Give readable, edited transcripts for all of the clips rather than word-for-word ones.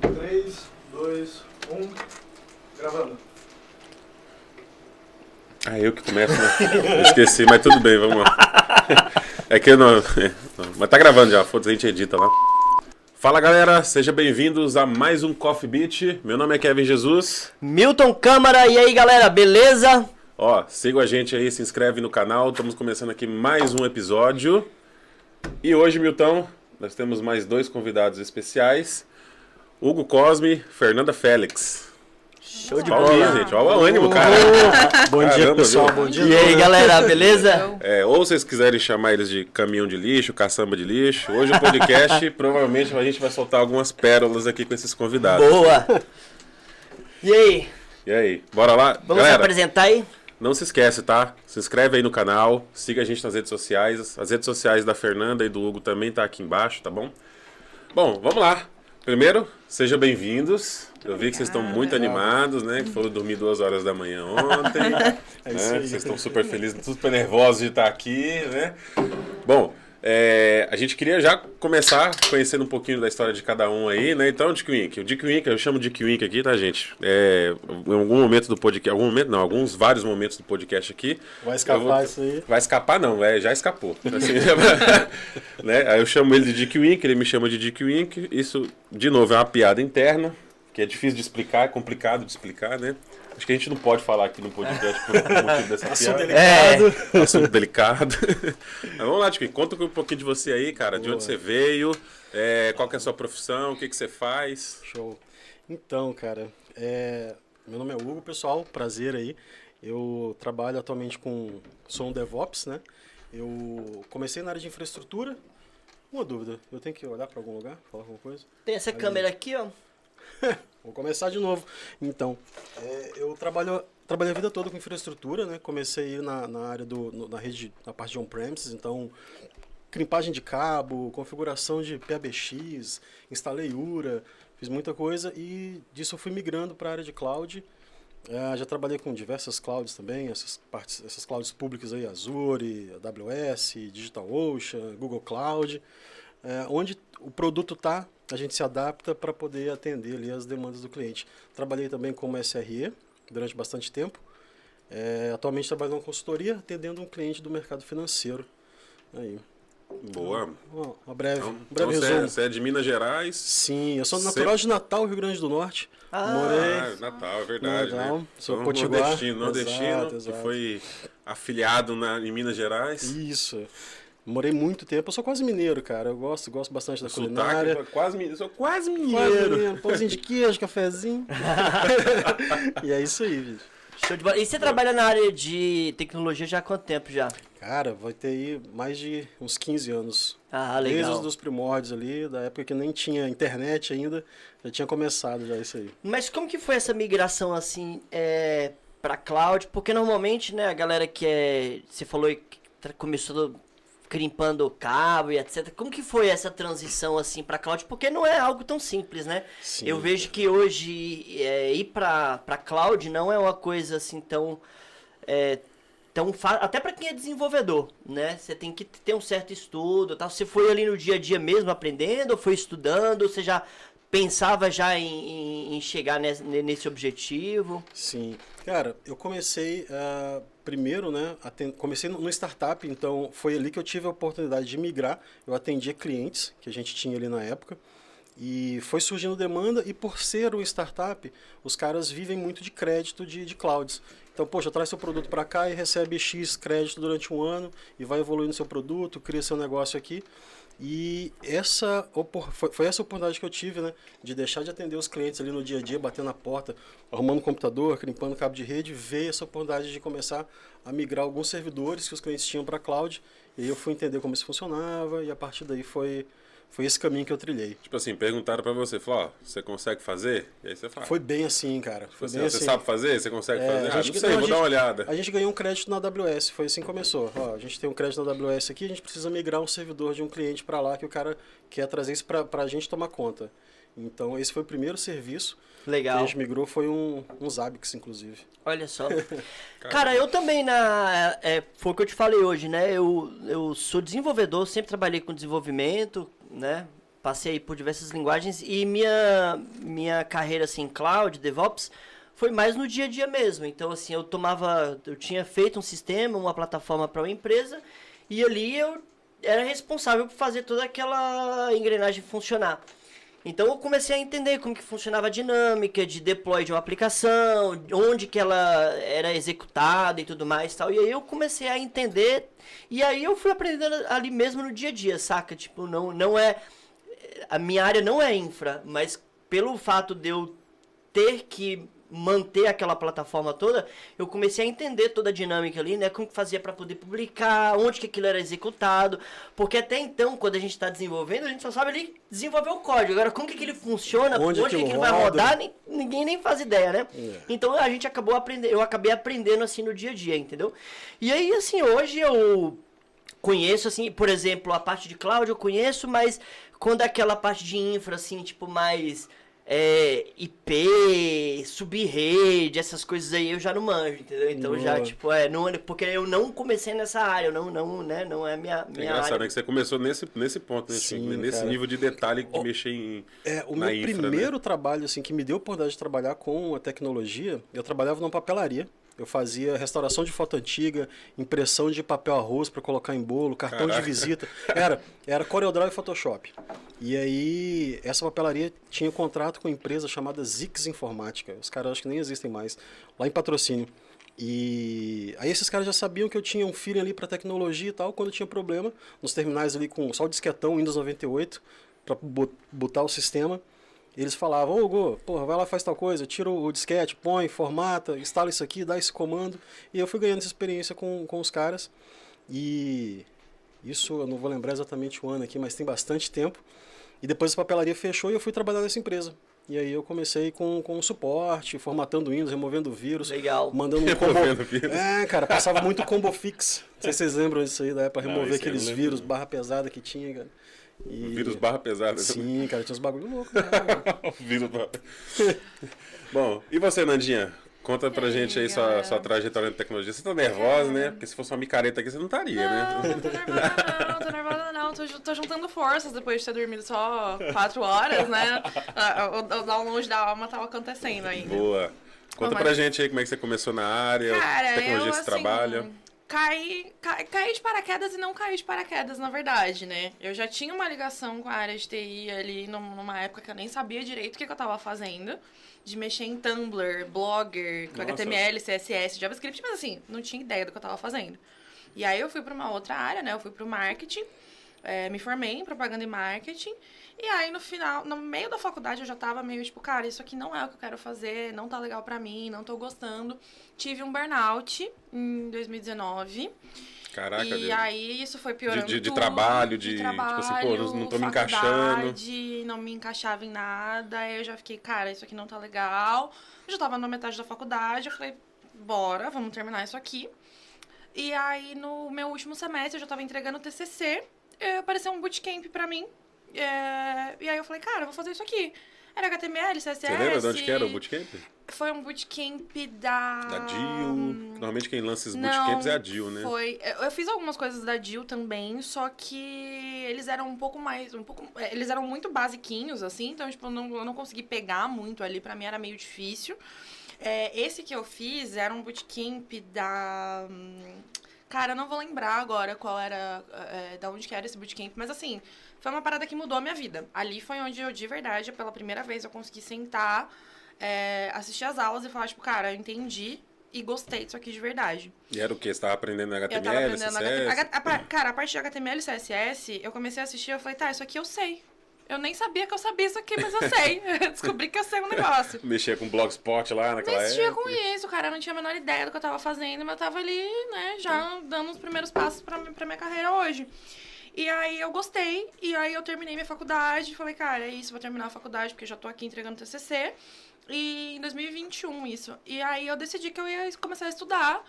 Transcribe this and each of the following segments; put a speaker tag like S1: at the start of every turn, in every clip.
S1: Três, dois, gravando.
S2: Ah, eu que começo, né? Eu esqueci, mas tudo bem, vamos lá. É que eu não... Mas tá gravando já, foda-se, a gente edita lá. Fala galera, sejam bem-vindos a mais um Coffee Beat. Meu nome é Kevin Jesus.
S3: Milton Câmara, e aí galera, beleza?
S2: Ó, siga a gente aí, se inscreve no canal. Estamos começando aqui mais um episódio. E hoje, Milton, nós temos mais dois convidados especiais. Hugo Cosme, Fernanda Félix.
S3: Show de
S2: Palminha,
S3: bola.
S2: gente. Olha o ânimo, cara.
S1: Bom dia,
S2: Caramba,
S1: pessoal.
S2: viu?
S1: Bom dia.
S3: E aí galera, beleza?
S2: Ou vocês quiserem chamar eles de caminhão de lixo, caçamba de lixo. Hoje o podcast, provavelmente a gente vai soltar algumas pérolas aqui com esses convidados.
S3: Boa! E aí,
S2: E aí, bora lá?
S3: vamos se
S2: Galera,
S3: apresentar aí?
S2: não se esquece, tá? Se inscreve aí no canal, siga a gente nas redes sociais. As redes sociais da Fernanda e do Hugo também tá aqui embaixo, tá bom? Bom, vamos lá. Primeiro, sejam bem-vindos. Eu vi que vocês estão muito animados, né? Que foram dormir 2 horas da manhã ontem.
S1: É isso
S2: né?
S1: aí.
S2: Vocês estão super felizes, super nervosos de estar aqui, né? Bom, a gente queria já começar conhecendo um pouquinho da história de cada um aí, né? Então, Dick Wink. O Dick Wink, eu chamo Dick Wink aqui, tá, gente? Em algum momento do podcast, vários momentos do podcast aqui.
S1: Vai escapar isso aí?
S2: Vai escapar não, já escapou. Assim, né? Aí eu chamo ele de Dick Wink, ele me chama de Dick Wink. Isso, de novo, é uma piada interna, que é difícil de explicar, é complicado de explicar, né? Acho que a gente não pode falar aqui no podcast por motivo dessa
S1: Assunto
S2: piada.
S1: delicado.
S2: Assunto delicado. Mas vamos lá, Dick, conta um pouquinho de você aí, cara. De onde você veio, qual que é a sua profissão, o que você faz.
S1: Show. Então, cara, meu nome é Hugo, pessoal. Prazer aí. Eu trabalho atualmente sou um DevOps, né? Eu comecei na área de infraestrutura. Uma dúvida, eu tenho que olhar para algum lugar, falar alguma coisa?
S3: Tem essa câmera aqui, ó.
S1: Vou começar de novo. Então, eu trabalhei a vida toda com infraestrutura, né? Comecei na área na rede, na parte de on-premises, então crimpagem de cabo, configuração de PBX, instalei URA, fiz muita coisa e disso eu fui migrando para a área de cloud. Já trabalhei com diversas clouds também, essas clouds públicas aí, Azure, AWS, DigitalOcean, Google Cloud, onde o produto está, a gente se adapta para poder atender ali as demandas do cliente. Trabalhei também como SRE durante bastante tempo. Atualmente trabalho numa consultoria atendendo um cliente do mercado financeiro. Aí.
S2: Boa.
S1: Um breve
S2: Então
S1: resumo.
S2: você é de Minas Gerais.
S1: Sim, eu sou natural de Natal, Rio Grande do Norte. Morei
S2: Natal, é verdade,
S1: Natal,
S2: né?
S1: sou
S2: Então,
S1: potiguar.
S2: nordestino,
S1: Exato.
S2: que foi afiliado em Minas Gerais.
S1: Isso. Morei muito tempo. Eu sou quase mineiro, cara. Eu gosto bastante da
S2: Sotaque,
S1: culinária.
S2: sou quase mineiro.
S1: Quase
S2: Mineiro.
S1: mineiro. Pãozinho de queijo, cafezinho. E é isso aí, bicho.
S3: Show de bola. E você trabalha na área de tecnologia já há quanto tempo já?
S1: Cara, vai ter aí mais de uns 15 anos.
S3: Ah,
S1: Desde
S3: legal.
S1: os primórdios ali, da época que nem tinha internet ainda, já tinha começado já isso aí.
S3: Mas como que foi essa migração assim pra cloud? Porque normalmente, né, a galera você falou que começou crimpando o cabo e etc. Como que foi essa transição assim para cloud? Porque não é algo tão simples, né?
S1: Sim.
S3: Eu vejo que hoje ir para cloud não é uma coisa assim tão até para quem é desenvolvedor, né? Você tem que ter um certo estudo, tal. Você foi ali no dia a dia mesmo aprendendo, ou foi estudando? Você já pensava já em chegar nesse objetivo?
S1: Sim. Cara, eu comecei primeiro, né? Comecei no startup, então foi ali que eu tive a oportunidade de migrar. Eu atendia clientes que a gente tinha ali na época. E foi surgindo demanda, e por ser um startup, os caras vivem muito de crédito de clouds. Então, poxa, traz seu produto para cá e recebe X crédito durante um ano, e vai evoluindo seu produto, cria seu negócio aqui. E foi essa oportunidade que eu tive, né? De deixar de atender os clientes ali no dia a dia, batendo na porta, arrumando computador, crimpando cabo de rede, ver essa oportunidade de começar a migrar alguns servidores que os clientes tinham para a cloud. E aí eu fui entender como isso funcionava e a partir daí foi esse caminho que eu trilhei.
S2: Tipo assim, perguntaram pra você, falou, ó, você consegue fazer? E aí você fala.
S1: Foi bem assim, cara. Foi bem
S2: Você
S1: assim.
S2: sabe fazer? Você consegue fazer?
S1: A
S2: Não
S1: gente,
S2: sei, vou dar uma olhada.
S1: A gente ganhou um crédito na AWS, foi assim que começou. Ó, a gente tem um crédito na AWS aqui, a gente precisa migrar um servidor de um cliente para lá que o cara quer trazer isso para a gente tomar conta. Então esse foi o primeiro serviço.
S3: Legal.
S1: Que a gente migrou, foi um Zabbix, inclusive.
S3: Olha só. Cara, eu também foi o que eu te falei hoje, né? Eu sou desenvolvedor, sempre trabalhei com desenvolvimento, né? Passei aí por diversas linguagens e minha carreira assim, cloud, DevOps, foi mais no dia a dia mesmo. Então, assim, eu tinha feito um sistema, uma plataforma para uma empresa e ali eu era responsável por fazer toda aquela engrenagem funcionar. Então eu comecei a entender como que funcionava a dinâmica de deploy de uma aplicação, onde que ela era executada e tudo mais e tal. E aí eu comecei a entender e aí eu fui aprendendo ali mesmo no dia a dia, saca? Tipo, não é... A minha área não é infra, mas pelo fato de eu ter que manter aquela plataforma toda, eu comecei a entender toda a dinâmica ali, né? Como que fazia para poder publicar, onde que aquilo era executado, porque até então, quando a gente está desenvolvendo, a gente só sabe ali desenvolver o código. Agora, como que ele funciona, onde que ele vai rodar, ninguém nem faz ideia, né? Então, a gente eu acabei aprendendo assim no dia a dia, entendeu? E aí, assim, hoje eu conheço, assim, por exemplo, a parte de cloud eu conheço, mas quando é aquela parte de infra, assim, tipo, mais... IP, sub-rede, essas coisas aí eu já não manjo, entendeu? Então já, tipo, porque eu não comecei nessa área, não é minha
S2: engraçado,
S3: área.
S2: né, que você começou nesse ponto, né?
S1: Sim,
S2: nesse
S1: cara.
S2: nível de detalhe de mexer
S1: O
S2: na
S1: meu
S2: infra,
S1: primeiro
S2: né?
S1: trabalho, assim, que me deu a oportunidade de trabalhar com a tecnologia, eu trabalhava numa papelaria. Eu fazia restauração de foto antiga, impressão de papel arroz para colocar em bolo, cartão de visita. Era CorelDRAW e Photoshop. E aí, essa papelaria tinha contrato com uma empresa chamada Zix Informática. Os caras acho que nem existem mais, lá em Patrocínio. E aí esses caras já sabiam que eu tinha um feeling ali para tecnologia e tal, quando tinha problema, nos terminais ali com só o disquetão Windows 98 para botar o sistema. Eles falavam, ô Hugo, porra, vai lá, faz tal coisa, tira o disquete, põe, formata, instala isso aqui, dá esse comando. E eu fui ganhando essa experiência com os caras. E isso, eu não vou lembrar exatamente o ano aqui, mas tem bastante tempo. E depois a papelaria fechou e eu fui trabalhar nessa empresa. E aí eu comecei com suporte, formatando Windows, removendo vírus.
S3: Legal.
S1: Mandando um combo...
S2: Removendo vírus.
S1: Cara, passava muito combo fix. Não sei se vocês lembram disso aí, da época, remover
S2: isso aí eu
S1: aqueles
S2: lembro.
S1: vírus, barra pesada que tinha, cara. E...
S2: Vírus barra pesada.
S1: Sim, cara, tinha uns bagulho louco, né?
S2: Vírus barra... Bom, e você, Nandinha? Conta pra gente aí sua trajetória na tecnologia. Você tá nervosa, né? Porque se fosse uma micareta aqui, você não estaria,
S4: Não,
S2: né?
S4: não tô nervosa não. Tô juntando forças depois de ter dormido só 4 horas, né? O download da alma tava acontecendo ainda.
S2: Boa. Conta pra gente aí como é que você começou na área,
S4: Cara,
S2: tecnologia que você trabalha.
S4: Caí de paraquedas e não caí de paraquedas, na verdade, né? Eu já tinha uma ligação com a área de TI ali numa época que eu nem sabia direito o que eu tava fazendo. De mexer em Tumblr, Blogger, com
S2: Nossa.
S4: HTML, CSS, JavaScript, mas assim, não tinha ideia do que eu tava fazendo. E aí eu fui pra uma outra área, né? Eu fui pro marketing, me formei em propaganda e marketing. E aí no meio da faculdade eu já tava meio tipo, cara, isso aqui não é o que eu quero fazer, não tá legal pra mim, não tô gostando. Tive um burnout em 2019.
S2: Caraca,
S4: e
S2: Deus.
S4: aí isso foi piorando
S2: de
S4: tudo.
S2: trabalho,
S4: de
S2: tipo
S4: trabalho,
S2: assim, pô, não tô me encaixando.
S4: faculdade, não me encaixava em nada. Aí eu já fiquei, cara, isso aqui não tá legal. Eu já tava na metade da faculdade, eu falei, bora, vamos terminar isso aqui. E aí no meu último semestre eu já tava entregando o TCC, apareceu um bootcamp pra mim. E aí eu falei, cara, eu vou fazer isso aqui. Era HTML, CSS...
S2: Você lembra de onde que era o bootcamp?
S4: Foi um bootcamp da...
S2: Da DIL. Normalmente quem lança esses bootcamps é a DIL, né?
S4: Eu fiz algumas coisas da DIL também, só que eles eram eles eram muito basiquinhos, assim, então, tipo, eu não consegui pegar muito ali, pra mim era meio difícil. Esse que eu fiz era um bootcamp da... Cara, eu não vou lembrar agora qual era, da onde que era esse bootcamp, mas assim, foi uma parada que mudou a minha vida. Ali foi onde eu, de verdade, pela primeira vez, eu consegui sentar, assistir as aulas e falar, tipo, cara, eu entendi e gostei disso aqui de verdade.
S2: E era o quê? Você tava aprendendo
S4: Eu tava
S2: HTML,
S4: aprendendo
S2: CSS?
S4: Cara, a parte de HTML e CSS, eu comecei a assistir e eu falei, tá, isso aqui eu sei. Eu nem sabia que eu sabia isso aqui, mas eu sei. Eu descobri que eu sei um negócio.
S2: Mexia com Blogspot lá naquela
S4: Mexia
S2: época.
S4: com isso, cara. Eu não tinha a menor ideia do que eu tava fazendo, mas eu tava ali, né, já dando os primeiros passos pra minha carreira hoje. E aí eu gostei, e aí eu terminei minha faculdade, falei, cara, é isso, vou terminar a faculdade, porque eu já tô aqui entregando TCC. E em 2021 isso. E aí eu decidi que eu ia começar a estudar.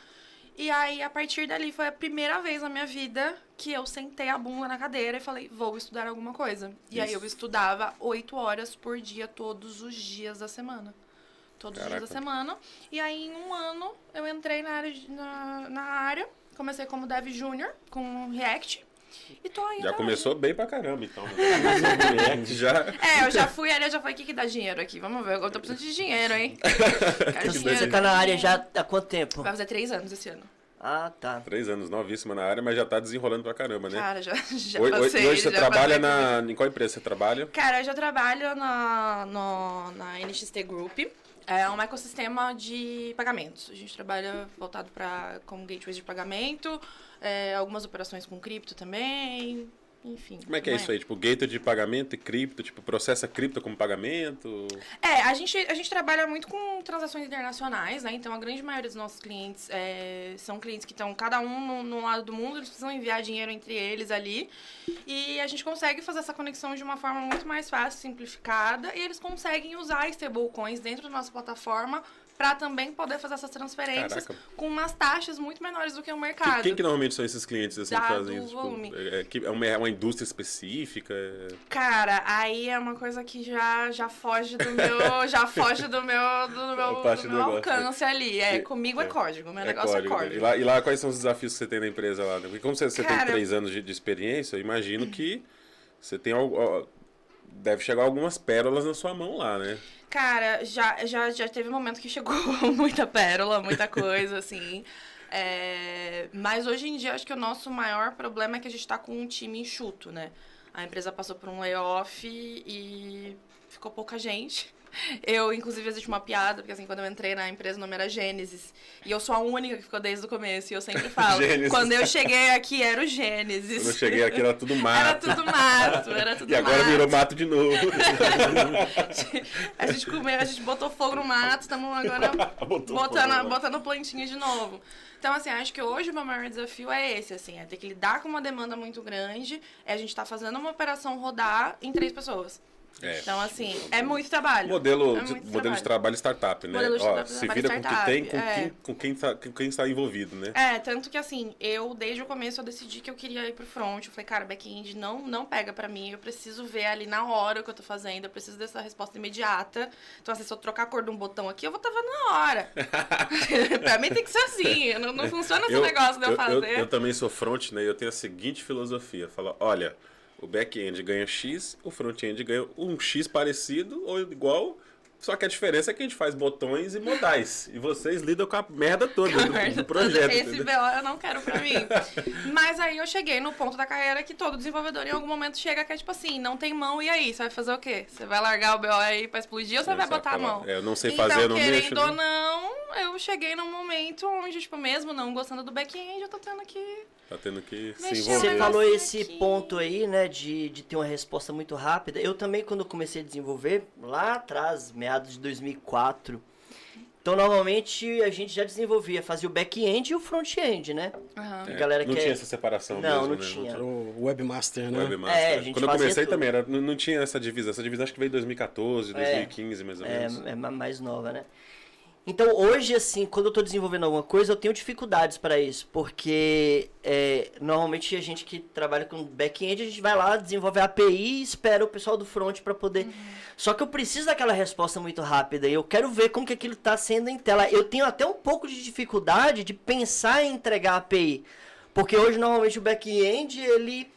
S4: E aí, a partir dali, foi a primeira vez na minha vida que eu sentei a bunda na cadeira e falei, vou estudar alguma coisa. E aí eu estudava 8 horas por dia, todos os dias da semana. Todos os dias da semana. E aí, em um ano, eu entrei na área. Comecei como Dev Júnior, com React. E tô aí.
S2: Já começou bem pra caramba, então. já...
S4: eu já fui ali, eu já falei, o que dá dinheiro aqui? Vamos ver, eu tô precisando de dinheiro, hein? Quero
S3: Você tá na área já há quanto tempo?
S4: Vai fazer 3 anos esse ano.
S3: Ah, tá.
S2: 3 anos, novíssima na área, mas já tá desenrolando pra caramba, né?
S4: Cara, já
S2: Hoje você trabalha em qual empresa você trabalha?
S4: Cara, eu já trabalho na NXT Group. É um ecossistema de pagamentos. A gente trabalha voltado como gateways de pagamento, algumas operações com cripto também, enfim.
S2: Como é que é isso aí? Tipo, gateway de pagamento e cripto, tipo, processa cripto como pagamento?
S4: A gente trabalha muito com transações internacionais, né? Então, a grande maioria dos nossos clientes são clientes que estão cada um no lado do mundo, eles precisam enviar dinheiro entre eles ali. E a gente consegue fazer essa conexão de uma forma muito mais fácil, simplificada, e eles conseguem usar stablecoins dentro da nossa plataforma para também poder fazer essas transferências.
S2: Caraca.
S4: Com umas taxas muito menores do que o mercado.
S2: Quem que normalmente são esses clientes assim, que fazem isso?
S4: Volume.
S2: Tipo, é uma indústria específica?
S4: Cara, aí é uma coisa que já foge do meu alcance ali. Comigo é código, meu negócio é código.
S2: E lá quais são os desafios que você tem na empresa lá? Porque como você tem
S4: Cara,
S2: 3 anos de experiência, eu imagino que você tem deve chegar algumas pérolas na sua mão lá, né?
S4: Cara, já teve um momento que chegou muita pérola, muita coisa, assim. Mas hoje em dia, acho que o nosso maior problema é que a gente tá com um time enxuto, né? A empresa passou por um layoff e ficou pouca gente. Inclusive, existe uma piada, porque assim, quando eu entrei na empresa, o nome era Gênesis. E eu sou a única que ficou desde o começo, e eu sempre falo. Quando eu cheguei aqui, era o Gênesis.
S2: Quando eu cheguei aqui, era tudo mato.
S4: Era tudo mato.
S2: E agora virou mato de novo.
S4: A gente botou fogo no mato, estamos agora botando plantinha de novo. Então, assim, acho que hoje o meu maior desafio é esse, assim, é ter que lidar com uma demanda muito grande, a gente tá fazendo uma operação rodar em 3 pessoas. Então, assim, é muito trabalho.
S2: Modelo de trabalho startup, né? Se vira com o que tem, com quem está envolvido, né?
S4: Tanto que, assim, desde o começo, eu decidi que eu queria ir pro front. Eu falei, cara, back-end não pega pra mim. Eu preciso ver ali na hora o que eu tô fazendo. Eu preciso dessa resposta imediata. Então, assim, se eu trocar a cor de um botão aqui, eu vou estar vendo na hora. Pra mim tem que ser assim. Não funciona esse negócio de eu fazer.
S2: Eu também sou front, né? E eu tenho a seguinte filosofia. Falo, olha... O back-end ganha X, o front-end ganha um X parecido ou igual, só que a diferença é que a gente faz botões e modais. E vocês lidam com a merda toda do projeto.
S4: Esse BO eu não quero pra mim. Mas aí eu cheguei no ponto da carreira que todo desenvolvedor em algum momento chega que é tipo assim, não tem mão, e aí? Você vai fazer o quê? Você vai largar o BO aí pra explodir ou você vai botar a mão?
S2: Eu não sei fazer, eu não mexo.
S4: Então, querendo ou não, eu cheguei num momento onde, tipo, mesmo não gostando do back-end, eu tô tendo que...
S2: Tá tendo que se
S4: Mexer
S2: envolver.
S3: Você falou esse ponto aí, né, de ter uma resposta muito rápida. Eu também, quando comecei a desenvolver, lá atrás, meados de 2004, então normalmente a gente já fazia o back-end e o front-end, né?
S4: Uhum.
S3: A galera
S2: não tinha essa separação
S3: não,
S2: mesmo,
S3: não tinha.
S1: O webmaster, né?
S2: Webmaster.
S3: A gente
S2: Quando eu comecei
S3: tudo.
S2: também, não tinha essa divisão. Essa divisão acho que veio em 2014, 2015, mais ou menos.
S3: É mais nova, né? Então, hoje, assim, quando eu estou desenvolvendo alguma coisa, eu tenho dificuldades para isso, porque normalmente a gente que trabalha com back-end, a gente vai lá, desenvolve a API e espera o pessoal do front para poder... Só que eu preciso daquela resposta muito rápida e eu quero ver como que aquilo está sendo em tela. Eu tenho até um pouco de dificuldade de pensar em entregar a API, porque hoje, normalmente, o back-end, ele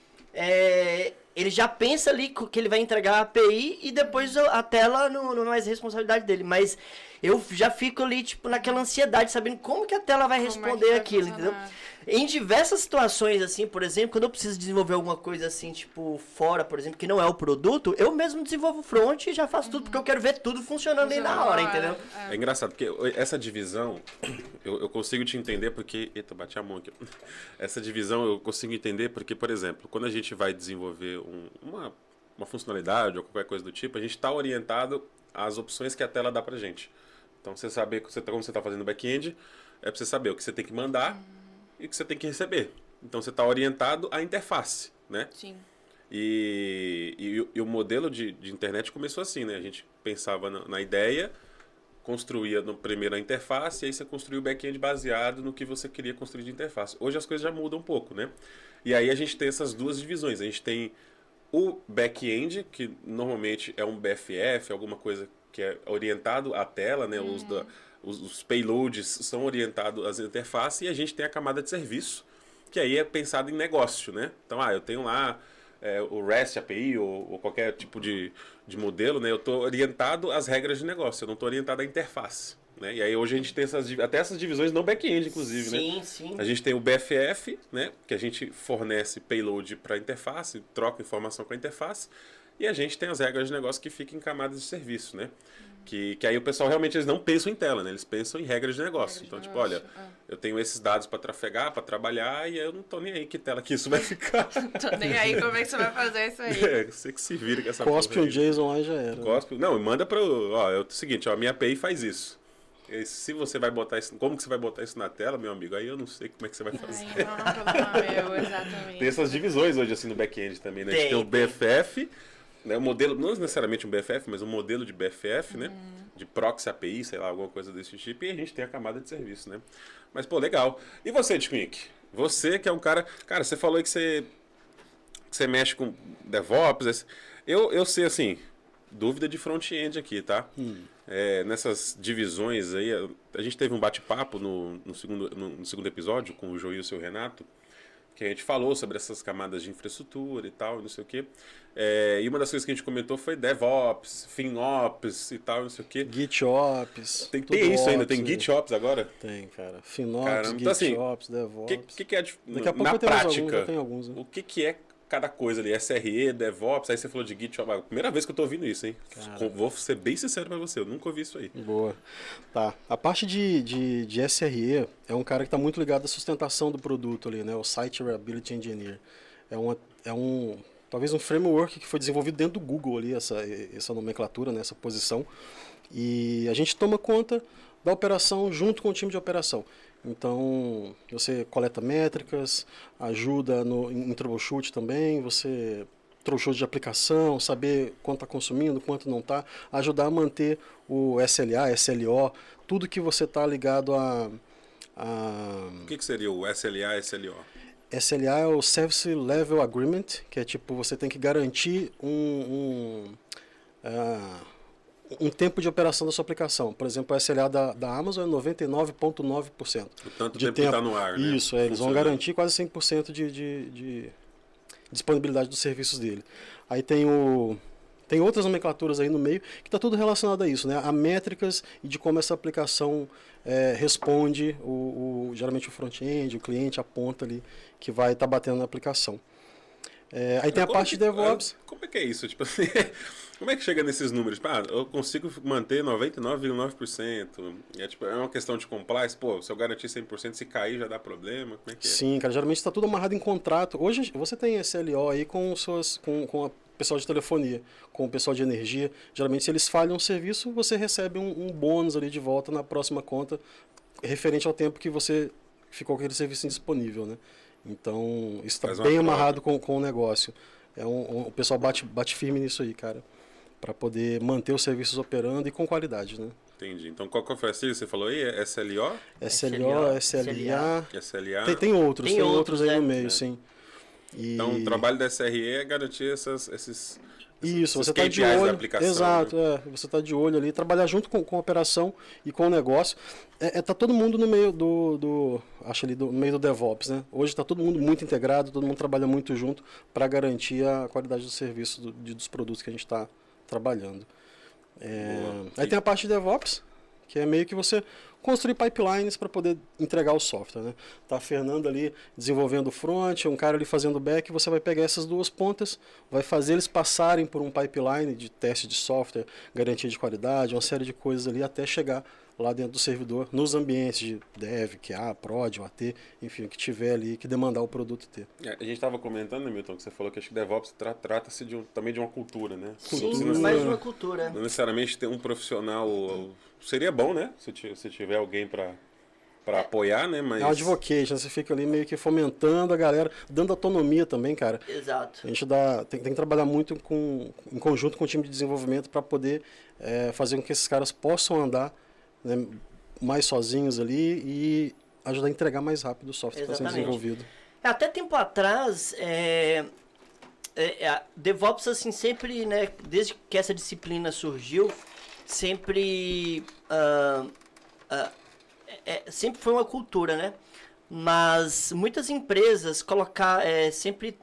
S3: já pensa ali que ele vai entregar a API e depois a tela não é mais responsabilidade dele. Mas eu já fico ali, tipo, naquela ansiedade, sabendo como que a tela vai
S4: Como é que
S3: responder
S4: vai
S3: aquilo,
S4: funcionar?
S3: entendeu? Em diversas situações, assim, por exemplo, quando eu preciso desenvolver alguma coisa assim, tipo, fora, por exemplo, que não é o produto, eu mesmo desenvolvo o front e já faço tudo, porque eu quero ver tudo funcionando aí na hora, entendeu?
S2: É engraçado, porque essa divisão, eu consigo te entender porque... Eita, bati a mão aqui. Essa divisão eu consigo entender porque, por exemplo, quando a gente vai desenvolver uma funcionalidade ou qualquer coisa do tipo, a gente está orientado às opções que a tela dá pra gente. Então, você saber como você está fazendo back-end, é pra você saber o que você tem que mandar e o que você tem que receber. Então, você está orientado à interface, né?
S4: Sim.
S2: E o modelo de internet começou assim, né? A gente pensava na ideia, construía primeiro a interface, e aí você construía o back-end baseado no que você queria construir de interface. Hoje as coisas já mudam um pouco, né? E aí a gente tem essas duas divisões. A gente tem o back-end, que normalmente é um BFF, alguma coisa que é orientado à tela, né? Os payloads são orientados às interfaces, e a gente tem a camada de serviço, que aí é pensado em negócio, né? Então, eu tenho lá o REST API ou qualquer tipo de modelo, né? Eu estou orientado às regras de negócio, eu não estou orientado à interface, né? E aí hoje a gente tem até essas divisões no back-end, inclusive,
S3: Sim,
S2: né?
S3: sim.
S2: A gente tem o BFF, né? Que a gente fornece payload para a interface, troca informação com a interface, e a gente tem as regras de negócio que ficam em camadas de serviço, né? Que aí o pessoal realmente eles não pensam em tela, né? Eles pensam em regras de negócio. Então, tipo, olha, eu tenho esses dados para trafegar, para trabalhar, e eu não tô nem aí que tela que isso vai ficar.
S4: Tô nem aí como é que você vai fazer isso aí.
S2: Você que se vira com essa
S1: Cospe
S2: porra
S1: um
S2: aí.
S1: JSON lá e já era.
S2: Cospe. Não, manda para é o seguinte, ó, minha API faz isso. E se você vai botar isso, como que você vai botar isso na tela, meu amigo? Aí eu não sei como é que você vai fazer.
S4: Aí não é um problema meu, exatamente.
S2: Tem essas divisões hoje assim no back-end também, né? A gente tem o BFF, né? O modelo, não necessariamente um BFF, mas um modelo de BFF, né? De proxy API, sei lá, alguma coisa desse tipo, e a gente tem a camada de serviço, né? Mas, pô, legal. E você, Twink? Você que é um cara... Cara, você falou aí que você mexe com DevOps. Eu sei, assim, dúvida de front-end aqui, tá? Nessas divisões aí, a gente teve um bate-papo no segundo episódio com o Joilson e o Renato, que a gente falou sobre essas camadas de infraestrutura e tal, não sei o quê. E uma das coisas que a gente comentou foi DevOps, FinOps e tal, não sei o quê.
S1: GitOps.
S2: Tem
S1: tudo
S2: isso ainda,
S1: Ops,
S2: tem GitOps agora?
S1: Tem, cara. FinOps,
S2: Caramba, então, assim,
S1: GitOps, DevOps.
S2: O que é,
S1: Daqui a pouco
S2: na
S1: vai ter mais
S2: prática,
S1: alguns, já tem alguns, né?
S2: o que é cada coisa ali? SRE, DevOps, aí você falou de GitOps. A primeira vez que eu tô ouvindo isso, hein? Vou ser bem sincero pra você, eu nunca ouvi isso aí.
S1: Boa. Tá. A parte de SRE é um cara que está muito ligado à sustentação do produto ali, né? O Site Reliability Engineer. Talvez um framework que foi desenvolvido dentro do Google ali, essa nomenclatura, né? Essa posição. E a gente toma conta da operação junto com o time de operação. Então, você coleta métricas, ajuda em troubleshoot também, você troubleshoot de aplicação, saber quanto está consumindo, quanto não está, ajudar a manter o SLA, SLO, tudo que você está ligado a...
S2: O que seria o SLA, SLO?
S1: SLA é o Service Level Agreement, que é tipo, você tem que garantir um tempo de operação da sua aplicação. Por exemplo, o SLA da Amazon é 99,9%.
S2: O tanto tempo que está no ar, né?
S1: Isso, eles vão garantir quase 100% de disponibilidade dos serviços dele. Aí tem outras nomenclaturas aí no meio que está tudo relacionado a isso, né? A métricas e de como essa aplicação responde, geralmente o front-end, o cliente aponta ali que vai estar batendo na aplicação. Aí tem a parte de DevOps.
S2: Como é que é isso? Tipo assim, como é que chega nesses números? Eu consigo manter 99,9%. É uma questão de compliance. Pô, se eu garantir 100%, se cair já dá problema. Como é que é?
S1: Sim, cara, geralmente está tudo amarrado em contrato. Hoje você tem SLO aí com o pessoal de telefonia, com o pessoal de energia. Geralmente, se eles falham o serviço, você recebe um bônus ali de volta na próxima conta, referente ao tempo que você ficou com aquele serviço indisponível, né? Então, isso está bem amarrado com o negócio. O pessoal bate firme nisso aí, cara, para poder manter os serviços operando e com qualidade, né?
S2: Entendi. Então, qual foi a sigla que você falou aí? É SLO?
S1: SLO, SLA.
S2: SLA.
S1: Tem outros aí no meio,
S3: né?
S1: sim.
S2: Então, o trabalho da SRE é garantir esses
S1: Isso, você está
S2: KPIs
S1: de olho.
S2: da aplicação.
S1: Exato,
S2: né?
S1: você está de olho ali, trabalhar junto com a operação e com o negócio. Tá todo mundo no meio no meio do DevOps, né? Hoje está todo mundo muito integrado, todo mundo trabalha muito junto para garantir a qualidade do serviço dos produtos que a gente está trabalhando. Aí tem a parte de DevOps, que é meio que você construir pipelines para poder entregar o software, né? Tá a Fernanda ali desenvolvendo o front, um cara ali fazendo o back, você vai pegar essas duas pontas, vai fazer eles passarem por um pipeline de teste de software, garantia de qualidade, uma série de coisas ali até chegar lá dentro do servidor, nos ambientes de dev, QA, prod, AT, enfim, o que tiver ali que demandar o produto ter.
S2: A gente estava comentando, né, Milton, que você falou que acho que DevOps trata-se também de uma cultura, né?
S3: Sim, mais uma cultura.
S2: Não necessariamente ter um profissional... Seria bom, né? Se tiver alguém para apoiar, né? Mas...
S1: É um advocate, né? Você fica ali meio que fomentando a galera, dando autonomia também, cara.
S3: Exato.
S1: A gente tem que trabalhar muito em conjunto com o time de desenvolvimento para poder fazer com que esses caras possam andar, né, mais sozinhos ali e ajudar a entregar mais rápido o software que está sendo desenvolvido.
S3: Até tempo atrás, DevOps, assim, sempre, né, desde que essa disciplina surgiu, sempre sempre foi uma cultura, né? Mas muitas empresas sempre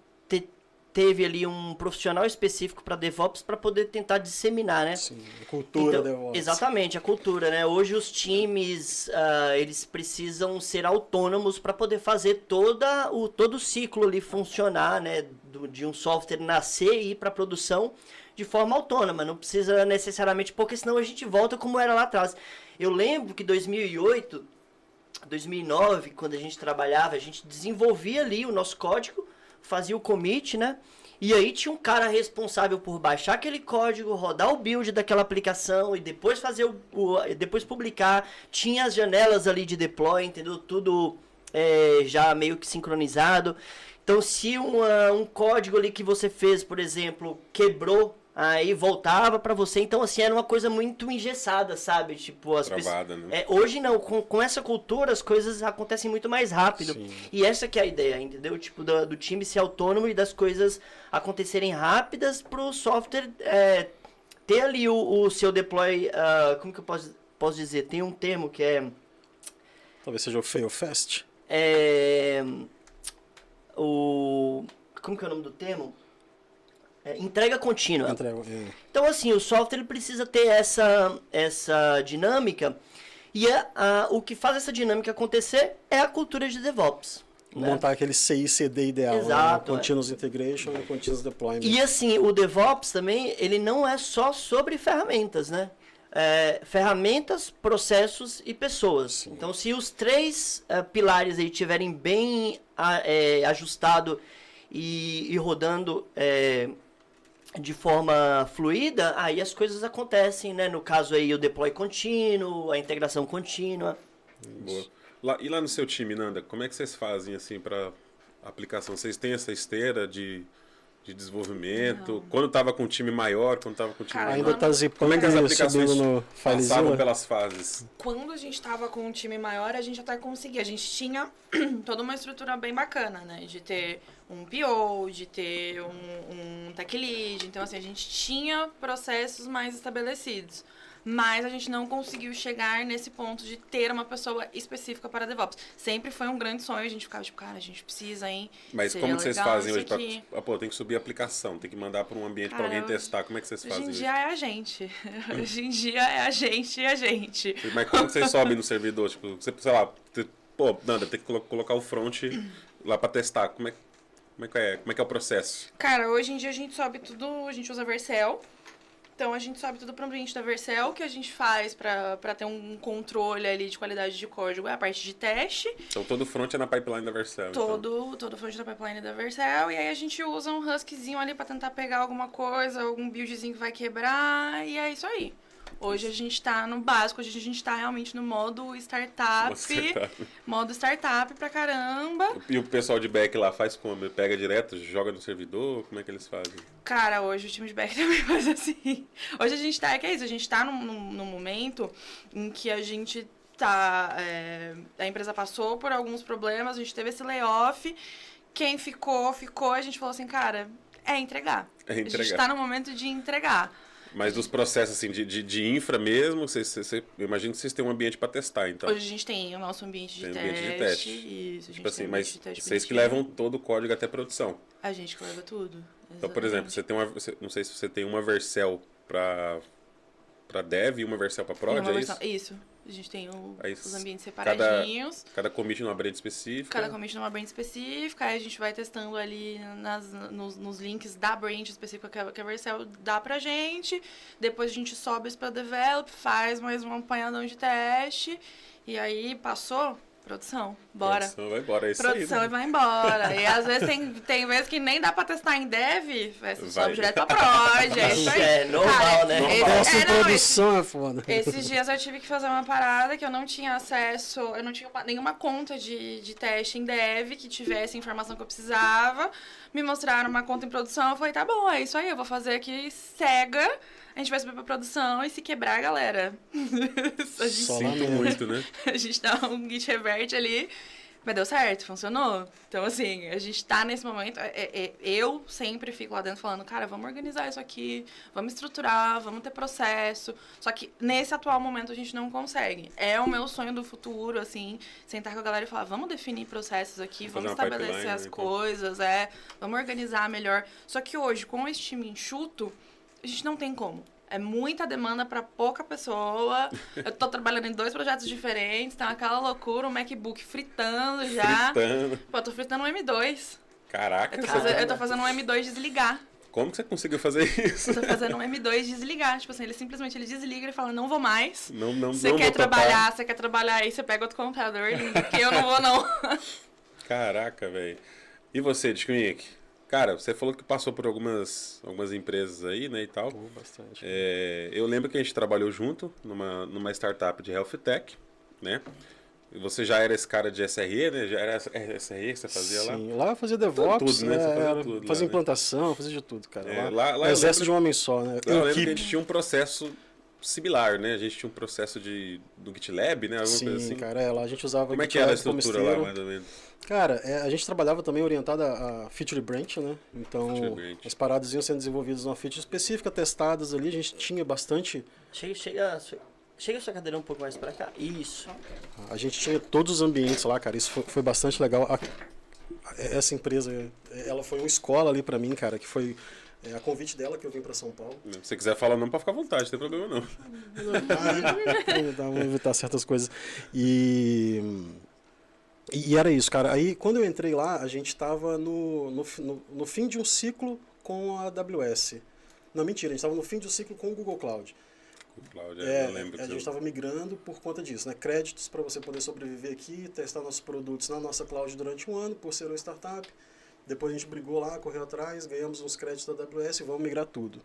S3: teve ali um profissional específico para DevOps para poder tentar disseminar, né?
S1: Sim, a cultura
S3: então,
S1: DevOps.
S3: Exatamente, a cultura, né? Hoje os times, eles precisam ser autônomos para poder fazer todo o ciclo ali funcionar, né? De um software nascer e ir para produção de forma autônoma, não precisa necessariamente, porque senão a gente volta como era lá atrás. Eu lembro que 2008, 2009, quando a gente trabalhava, a gente desenvolvia ali o nosso código, fazia o commit, né? E aí tinha um cara responsável por baixar aquele código, rodar o build daquela aplicação e depois fazer depois publicar. Tinha as janelas ali de deploy, entendeu? Tudo já meio que sincronizado. Então, se um código ali que você fez, por exemplo, quebrou, aí voltava para você. Então, assim, era uma coisa muito engessada, sabe? Tipo,
S2: Travada, né?
S3: hoje não, com essa cultura as coisas acontecem muito mais rápido.
S1: Sim.
S3: E essa que é a ideia, entendeu? Tipo, do time ser autônomo e das coisas acontecerem rápidas pro software ter ali o seu deploy. Como que eu posso dizer? Tem um termo que é...
S1: Talvez seja o fail fast.
S3: Como que é o nome do termo? Entrega contínua. Então, assim, o software ele precisa ter essa dinâmica e o que faz essa dinâmica acontecer é a cultura de DevOps.
S1: Montar aquele CI/CD ideal.
S3: Exato,
S1: né? Continuous Integration e Continuous Deployment.
S3: E assim, o DevOps também, ele não é só sobre ferramentas, né? Ferramentas, processos e pessoas. Sim. Então, se os três pilares aí estiverem bem ajustados e rodando de forma fluida, aí as coisas acontecem, né? No caso aí, o deploy contínuo, a integração contínua.
S2: Boa. E lá no seu time, Nanda, como é que vocês fazem assim para aplicação? Vocês têm essa esteira de desenvolvimento? Não. Quando estava com um time maior, quando estava com um time menor?
S1: Ainda está zipando.
S2: Como é que as aplicações
S1: no
S2: passavam pelas fases?
S4: Quando a gente estava com um time maior, a gente até conseguia. A gente tinha toda uma estrutura bem bacana, né? De ter um PO, de ter um tech lead. Então, assim, a gente tinha processos mais estabelecidos. Mas a gente não conseguiu chegar nesse ponto de ter uma pessoa específica para DevOps. Sempre foi um grande sonho, a gente ficava tipo, cara, a gente precisa, hein?
S2: Mas como que vocês fazem hoje? Tem que subir a aplicação, tem que mandar para um ambiente para alguém testar. Como é que vocês fazem?
S4: Hoje em dia é a gente. Hoje em dia é a gente e a gente.
S2: Mas como que vocês sobem no servidor? Tipo, você, sei lá, Nanda, tem que colocar o front lá para testar. Como é que é o processo?
S4: Cara, hoje em dia a gente sobe tudo, a gente usa Vercel. Então, a gente sobe tudo para o ambiente da Vercel, que a gente faz para ter um controle ali de qualidade de código, é a parte de teste.
S2: Então, todo front é na pipeline da Vercel.
S4: Todo front na pipeline da Vercel. E aí, a gente usa um Huskyzinho ali para tentar pegar alguma coisa, algum buildzinho que vai quebrar, e é isso aí. Hoje a gente tá no básico, hoje a gente tá realmente no modo startup. Modo startup pra caramba.
S2: E o pessoal de back lá faz como? Pega direto, joga no servidor? Como é que eles fazem?
S4: Cara, hoje o time de back também faz assim. Hoje a gente tá, é isso, a gente tá num momento em que a gente tá... a empresa passou por alguns problemas, a gente teve esse layoff. Quem ficou, a gente falou assim, cara, entregar. A gente tá no momento de entregar.
S2: Mas dos processos assim, de infra mesmo, eu imagino que vocês têm um ambiente para testar, então.
S4: Hoje a gente tem o nosso ambiente de teste. Isso,
S2: tipo assim, mas vocês que levam todo o código até produção.
S4: A gente que leva tudo. Exatamente.
S2: Então, por exemplo, não sei se você tem uma Vercel para dev e uma Vercel para prod, é isso?
S4: Isso. A gente tem
S2: Aí,
S4: os ambientes separadinhos.
S2: Cada commit numa brand específica.
S4: Cada commit numa brand específica. Aí a gente vai testando ali nos links da brand específica que a Vercel dá pra gente. Depois a gente sobe isso pra develop, faz mais um apanhadão de teste. E aí, passou... Produção, bora.
S2: Produção vai embora, é isso
S4: Produção
S2: aí,
S4: e vai embora. E às vezes tem vezes que nem dá pra testar em dev, você
S2: Vai.
S4: sobe direto pra prod. É isso aí.
S3: É normal,
S4: Cara,
S3: né?
S1: Teste em
S4: não,
S1: produção é foda.
S4: esses dias eu tive que fazer uma parada que eu não tinha acesso, eu não tinha nenhuma conta de teste em dev que tivesse a informação que eu precisava. Me mostraram uma conta em produção, eu falei, tá bom, é isso aí, eu vou fazer aqui cega. A gente vai subir pra produção e se quebrar, galera. A gente,
S1: Só
S2: Sinto muito, né?
S4: a gente dá um git revert ali. Mas deu certo, funcionou. Então, assim, a gente tá nesse momento. Eu sempre fico lá dentro falando, cara, vamos organizar isso aqui, vamos estruturar, vamos ter processo. Só que nesse atual momento a gente não consegue. É o meu sonho do futuro, assim, sentar com a galera e falar, vamos definir processos aqui, vamos
S2: Fazer uma
S4: estabelecer
S2: pipeline,
S4: as
S2: né,
S4: coisas, vamos organizar melhor. Só que hoje, com esse time enxuto, a gente não tem como. É muita demanda pra pouca pessoa. Eu tô trabalhando em 2 projetos diferentes, tá aquela loucura, um MacBook fritando já.
S2: Fritando.
S4: Pô, eu tô fritando um M2.
S2: Caraca,
S4: Eu tô fazendo um M2 desligar.
S2: como que você conseguiu fazer isso?
S4: Eu tô fazendo um M2 desligar. Tipo assim, ele simplesmente desliga e fala, não vou mais.
S2: Não
S4: Você quer trabalhar aí, você pega outro computador, que eu não vou não.
S2: Caraca, velho. E você, Dishkwink? Cara, você falou que passou por algumas empresas aí, né, e tal.
S1: Bastante.
S2: Eu lembro que a gente trabalhou junto numa startup de health tech, né? E você já era esse cara de SRE, né? Já era SRE que você fazia lá?
S1: Sim, lá eu fazia DevOps,
S2: Tudo, né? Você fazia tudo lá,
S1: fazia
S2: né?
S1: implantação, fazia de tudo, cara.
S2: Lá eu
S1: exército
S2: lembro-
S1: de um homem só, né?
S2: Eu lembro que a
S1: Equipe.
S2: gente tinha um processo similar, né? A gente tinha um processo do GitLab, né? Alguma coisa
S1: Sim,
S2: assim.
S1: cara, lá a gente usava
S2: Como é que era a
S1: GitLab como
S2: estrutura lá,
S1: esteiro.
S2: mais ou menos?
S1: Cara, a gente trabalhava também orientada a feature branch, né? Então,
S2: Feature branch.
S1: as paradas iam sendo desenvolvidas numa feature específica, testadas ali, a gente tinha bastante...
S3: Chega a sua cadeira um pouco mais pra cá. Isso.
S1: A gente tinha todos os ambientes lá, cara, isso foi bastante legal. Essa empresa, ela foi uma escola ali pra mim, cara, que foi a convite dela que eu vim pra São Paulo.
S2: Se você quiser falar não, pode ficar à vontade, não tem problema não.
S1: Vamos evitar certas coisas. E era isso, cara. Aí, quando eu entrei lá, a gente estava no fim de um ciclo com a AWS. Não, mentira, a gente estava no fim de um ciclo com o Google Cloud.
S2: Cláudia, eu lembro que
S1: A gente estava migrando por conta disso, né? Créditos para você poder sobreviver aqui, testar nossos produtos na nossa cloud durante um ano, por ser uma startup. Depois a gente brigou lá, correu atrás, ganhamos uns créditos da AWS e vamos migrar tudo.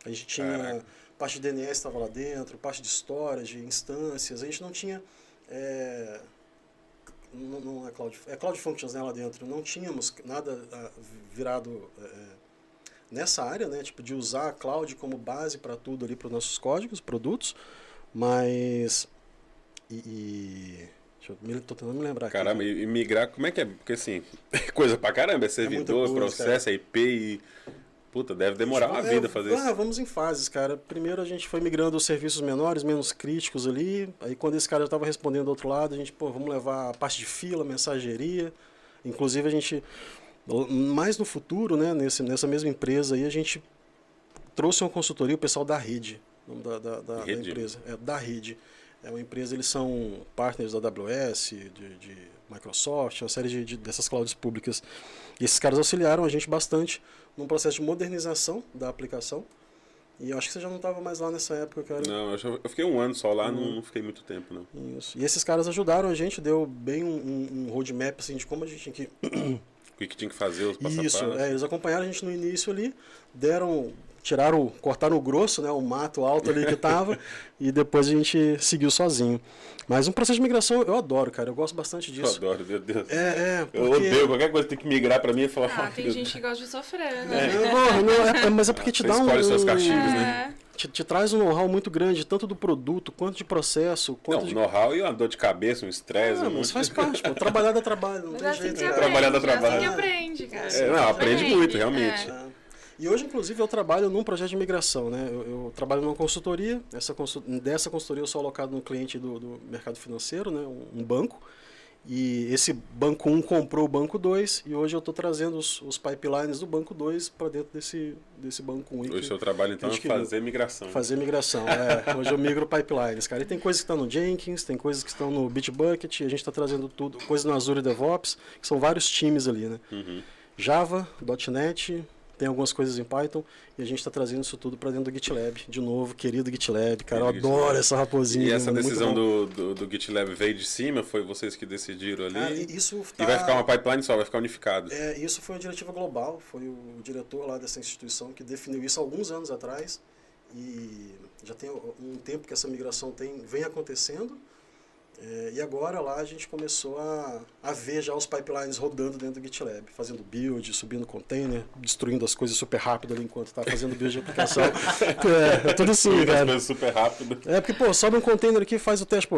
S1: A gente tinha
S2: Caraca.
S1: parte de DNS estava lá dentro, parte de storage, instâncias. A gente não tinha... não é Cloud Functions, né, lá dentro. Não tínhamos nada virado nessa área, né, tipo de usar a cloud como base para tudo ali, para os nossos códigos, produtos, mas tô tentando me lembrar aqui.
S2: Caramba, e migrar, como é que é? Porque assim, coisa pra caramba, é servidor,
S1: muita coisa,
S2: processo, é IP e... Puta, deve demorar uma vida fazer isso.
S1: Vamos em fases, cara. Primeiro a gente foi migrando os serviços menores, menos críticos ali. Aí quando esse cara já estava respondendo do outro lado, a gente, vamos levar a parte de fila, mensageria. Inclusive a gente, mais no futuro, né, nessa mesma empresa aí, a gente trouxe uma consultoria, o pessoal da Rede, o nome da
S2: Rede?
S1: empresa. Da Rede. É uma empresa, eles são partners da AWS, de Microsoft, uma série dessas clouds públicas. E esses caras auxiliaram a gente bastante num processo de modernização da aplicação. E eu acho que você já não estava mais lá nessa época, cara.
S2: Não, eu fiquei um ano só lá, não fiquei muito tempo, não.
S1: Isso. E esses caras ajudaram a gente, deu bem um roadmap assim, de como a gente tinha que...
S2: O que tinha que fazer, os passo a
S1: Isso,
S2: passo.
S1: eles acompanharam a gente no início ali, cortaram o grosso, né, o mato alto ali que tava, e depois a gente seguiu sozinho. Mas um processo de migração eu adoro, cara, eu gosto bastante
S2: Eu
S1: disso.
S2: adoro, meu Deus.
S1: Porque...
S2: Eu odeio qualquer coisa que tem que migrar pra mim e falar...
S4: Tem gente que gosta de sofrer,
S1: É,
S4: né?
S1: mas é porque te
S2: Você
S1: dá
S2: escolhe os seus castigos,
S4: É.
S2: né?
S1: te traz um know-how muito grande, tanto do produto, quanto de processo, quanto
S2: Não,
S1: de...
S2: know-how e uma dor de cabeça, um estresse. um
S1: mas
S2: monte
S1: faz
S2: de-
S1: parte, pô. Trabalhar dá trabalho, não
S4: Mas
S1: tem
S4: é assim
S1: jeito.
S4: que
S1: cara.
S4: aprende,
S2: Trabalhar dá
S4: é assim
S2: trabalho.
S4: que aprende, cara.
S2: Não, aprende muito, realmente.
S4: É.
S1: E hoje, inclusive, eu trabalho num projeto de migração, né? Eu trabalho numa consultoria, dessa consultoria eu sou alocado no cliente do mercado financeiro, né? Um banco, E esse banco 1 comprou o banco 2 e hoje eu estou trazendo os pipelines do banco 2 para dentro desse banco 1.
S2: Hoje o seu trabalho então é fazer migração.
S1: Fazer migração, Hoje eu migro pipelines, cara. E tem coisas que estão no Jenkins, tem coisas que estão no Bitbucket, a gente está trazendo tudo, coisas no Azure DevOps, que são vários times ali, né? Java, .NET, tem algumas coisas em Python e a gente está trazendo isso tudo para dentro do GitLab. De novo, querido GitLab, cara, eu adoro essa raposinha.
S2: E essa decisão do GitLab veio de cima? Foi vocês que decidiram ali? E vai ficar uma pipeline só, vai ficar unificado?
S1: Isso foi uma diretiva global, foi o diretor lá dessa instituição que definiu isso há alguns anos atrás e já tem um tempo que essa migração vem acontecendo. E agora lá a gente começou a ver já os pipelines rodando dentro do GitLab, fazendo build, subindo container, destruindo as coisas super rápido ali enquanto tá fazendo build de aplicação. Tudo assim, cara.
S2: Coisas super rápido.
S1: Porque, sobe um container aqui, faz o teste,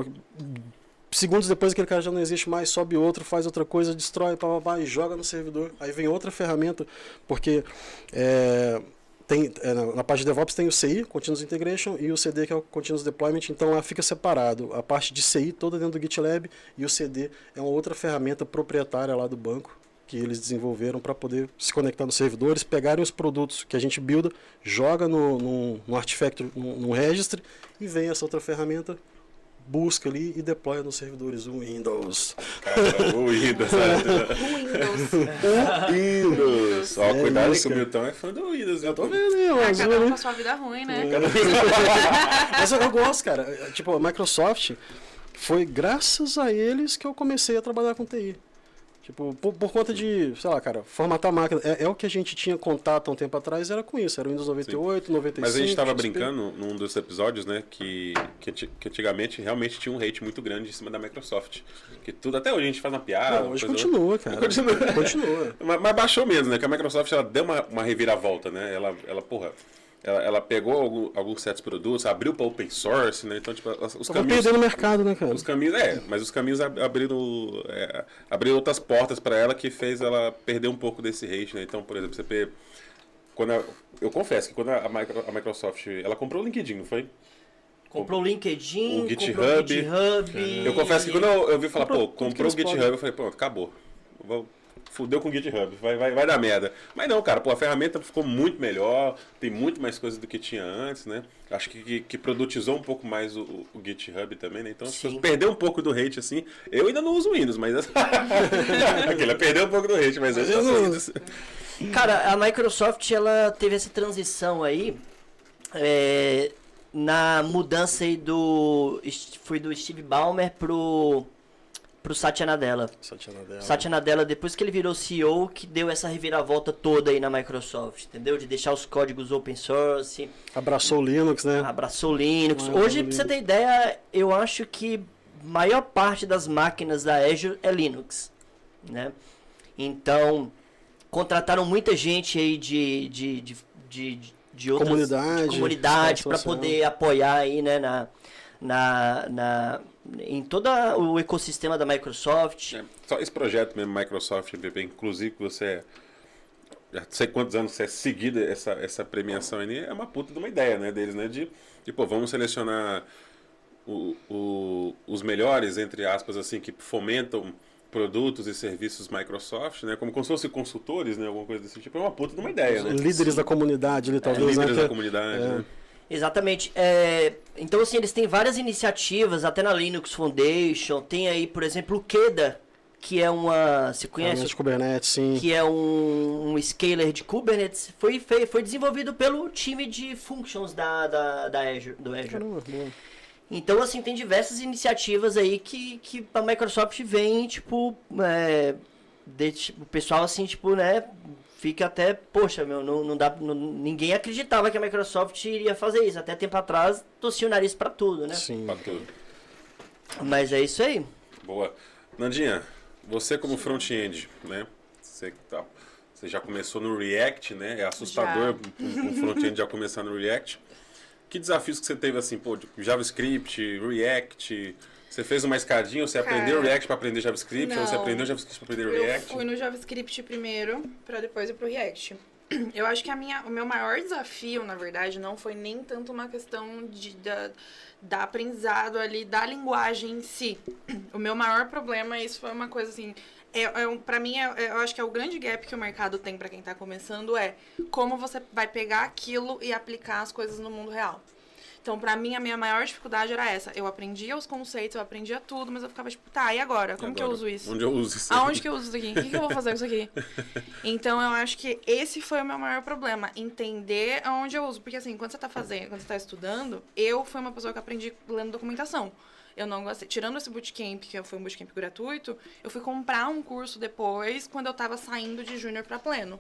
S1: segundos depois aquele cara já não existe mais, sobe outro, faz outra coisa, destrói, e joga no servidor. Aí vem outra ferramenta, porque... na parte de DevOps tem o CI, Continuous Integration, e o CD, que é o Continuous Deployment, então lá fica separado. A parte de CI toda dentro do GitLab e o CD é uma outra ferramenta proprietária lá do banco que eles desenvolveram para poder se conectar nos servidores, pegarem os produtos que a gente builda, joga no Artifactory, no registry, e vem essa outra ferramenta, busca ali e deploya nos servidores Windows.
S2: Cara, o Windows. Windows. Ó, cuidado aí que o Milton é fã do Windows.
S1: Eu tô vendo aí,
S4: cada um com a sua vida ruim, né?
S1: Mas eu gosto, cara. Tipo, a Microsoft, foi graças a eles que eu comecei a trabalhar com TI. Tipo, por conta de, sei lá, cara, formatar a máquina. É o que a gente tinha contato há um tempo atrás, era com isso. Era o Windows 98, Sim. 95.
S2: Mas a gente estava brincando num dos episódios, né, que antigamente realmente tinha um hate muito grande em cima da Microsoft. Que tudo, até hoje a gente faz uma piada.
S1: Não, hoje continua, cara. Continua.
S2: Mas baixou mesmo, né? Que a Microsoft ela deu uma reviravolta, né? Ela pegou alguns certos produtos, abriu para open source, né? Então, tipo, os caminhos...
S1: perdendo o mercado, né, cara?
S2: Os caminhos, mas os caminhos abriram outras portas para ela que fez ela perder um pouco desse hate, né? Então, por exemplo, eu confesso que quando a Microsoft, ela comprou o LinkedIn, não foi?
S3: Comprou o LinkedIn,
S2: o GitHub.
S3: comprou o GitHub.
S2: Eu confesso que quando eu vi falar, comprou o GitHub, eu falei, pronto, acabou. Fudeu com o GitHub, vai dar merda. Mas não, cara, a ferramenta ficou muito melhor, tem muito mais coisas do que tinha antes, né? Acho que produtizou um pouco mais o GitHub também, né? Então, as pessoas perdeu um pouco do hate, assim. Eu ainda não uso Windows, mas... Aquele, perdeu um pouco do hate, mas eu já uso.
S3: Cara, a Microsoft, ela teve essa transição aí, na mudança aí foi do Steve Ballmer pro Satya Nadella. Satya Nadella, depois que ele virou CEO, que deu essa reviravolta toda aí na Microsoft, entendeu? De deixar os códigos open source.
S1: Abraçou o Linux, né?
S3: Abraçou o Linux. Hoje, pra você ter ideia, eu acho que a maior parte das máquinas da Azure é Linux, né? Então, contrataram muita gente aí de outras comunidades para poder apoiar aí, né, em todo o ecossistema da Microsoft.
S2: Só esse projeto mesmo, Microsoft MVP, inclusive que você, já sei quantos anos você é seguido essa premiação aí, é uma puta de uma ideia, né, deles, né, de vamos selecionar os melhores, entre aspas, assim, que fomentam produtos e serviços Microsoft, né, como se fossem consultores, né, alguma coisa desse tipo, é uma puta de uma ideia, né.
S1: Líderes da comunidade, ali, talvez.
S2: Líderes da comunidade, né.
S3: Exatamente. Então, assim, eles têm várias iniciativas, até na Linux Foundation. Tem aí, por exemplo, o Keda, que é uma... Você conhece?
S1: De Kubernetes, sim.
S3: Que é um scaler de Kubernetes. Foi desenvolvido pelo time de functions da Azure, do Azure.
S1: Caramba, boa.
S3: Então, assim, tem diversas iniciativas aí que a Microsoft vem, tipo... o pessoal, assim, tipo, né... Fica até, poxa, meu, ninguém acreditava que a Microsoft iria fazer isso. Até tempo atrás, tossia o nariz pra tudo, né?
S2: Sim, pra tudo.
S3: Mas é isso aí.
S2: Boa. Nandinha, você como front-end, né? Você já começou no React, né? É assustador um front-end já começar no React. Que desafios que você teve, assim, JavaScript, React... Você fez uma escadinha, ou você aprendeu React para aprender JavaScript, ou você aprendeu JavaScript para aprender React?
S4: Eu fui no JavaScript primeiro, para depois ir pro React. Eu acho que o meu maior desafio, na verdade, não foi nem tanto uma questão da aprendizado ali, da linguagem em si. O meu maior problema, isso foi uma coisa assim... Pra mim, eu acho que é o grande gap que o mercado tem pra quem tá começando é como você vai pegar aquilo e aplicar as coisas no mundo real. Então, pra mim, a minha maior dificuldade era essa. Eu aprendia os conceitos, eu aprendia tudo, mas eu ficava tipo, tá, e agora? Como que eu uso isso?
S2: Onde eu uso isso?
S4: Aonde que eu uso isso aqui? O que eu vou fazer com isso aqui? Então, eu acho que esse foi o meu maior problema. Entender aonde eu uso. Porque, assim, quando você tá estudando, eu fui uma pessoa que aprendi lendo documentação. Eu não gostei. Tirando esse bootcamp, que foi um bootcamp gratuito, eu fui comprar um curso depois, quando eu tava saindo de júnior pra pleno.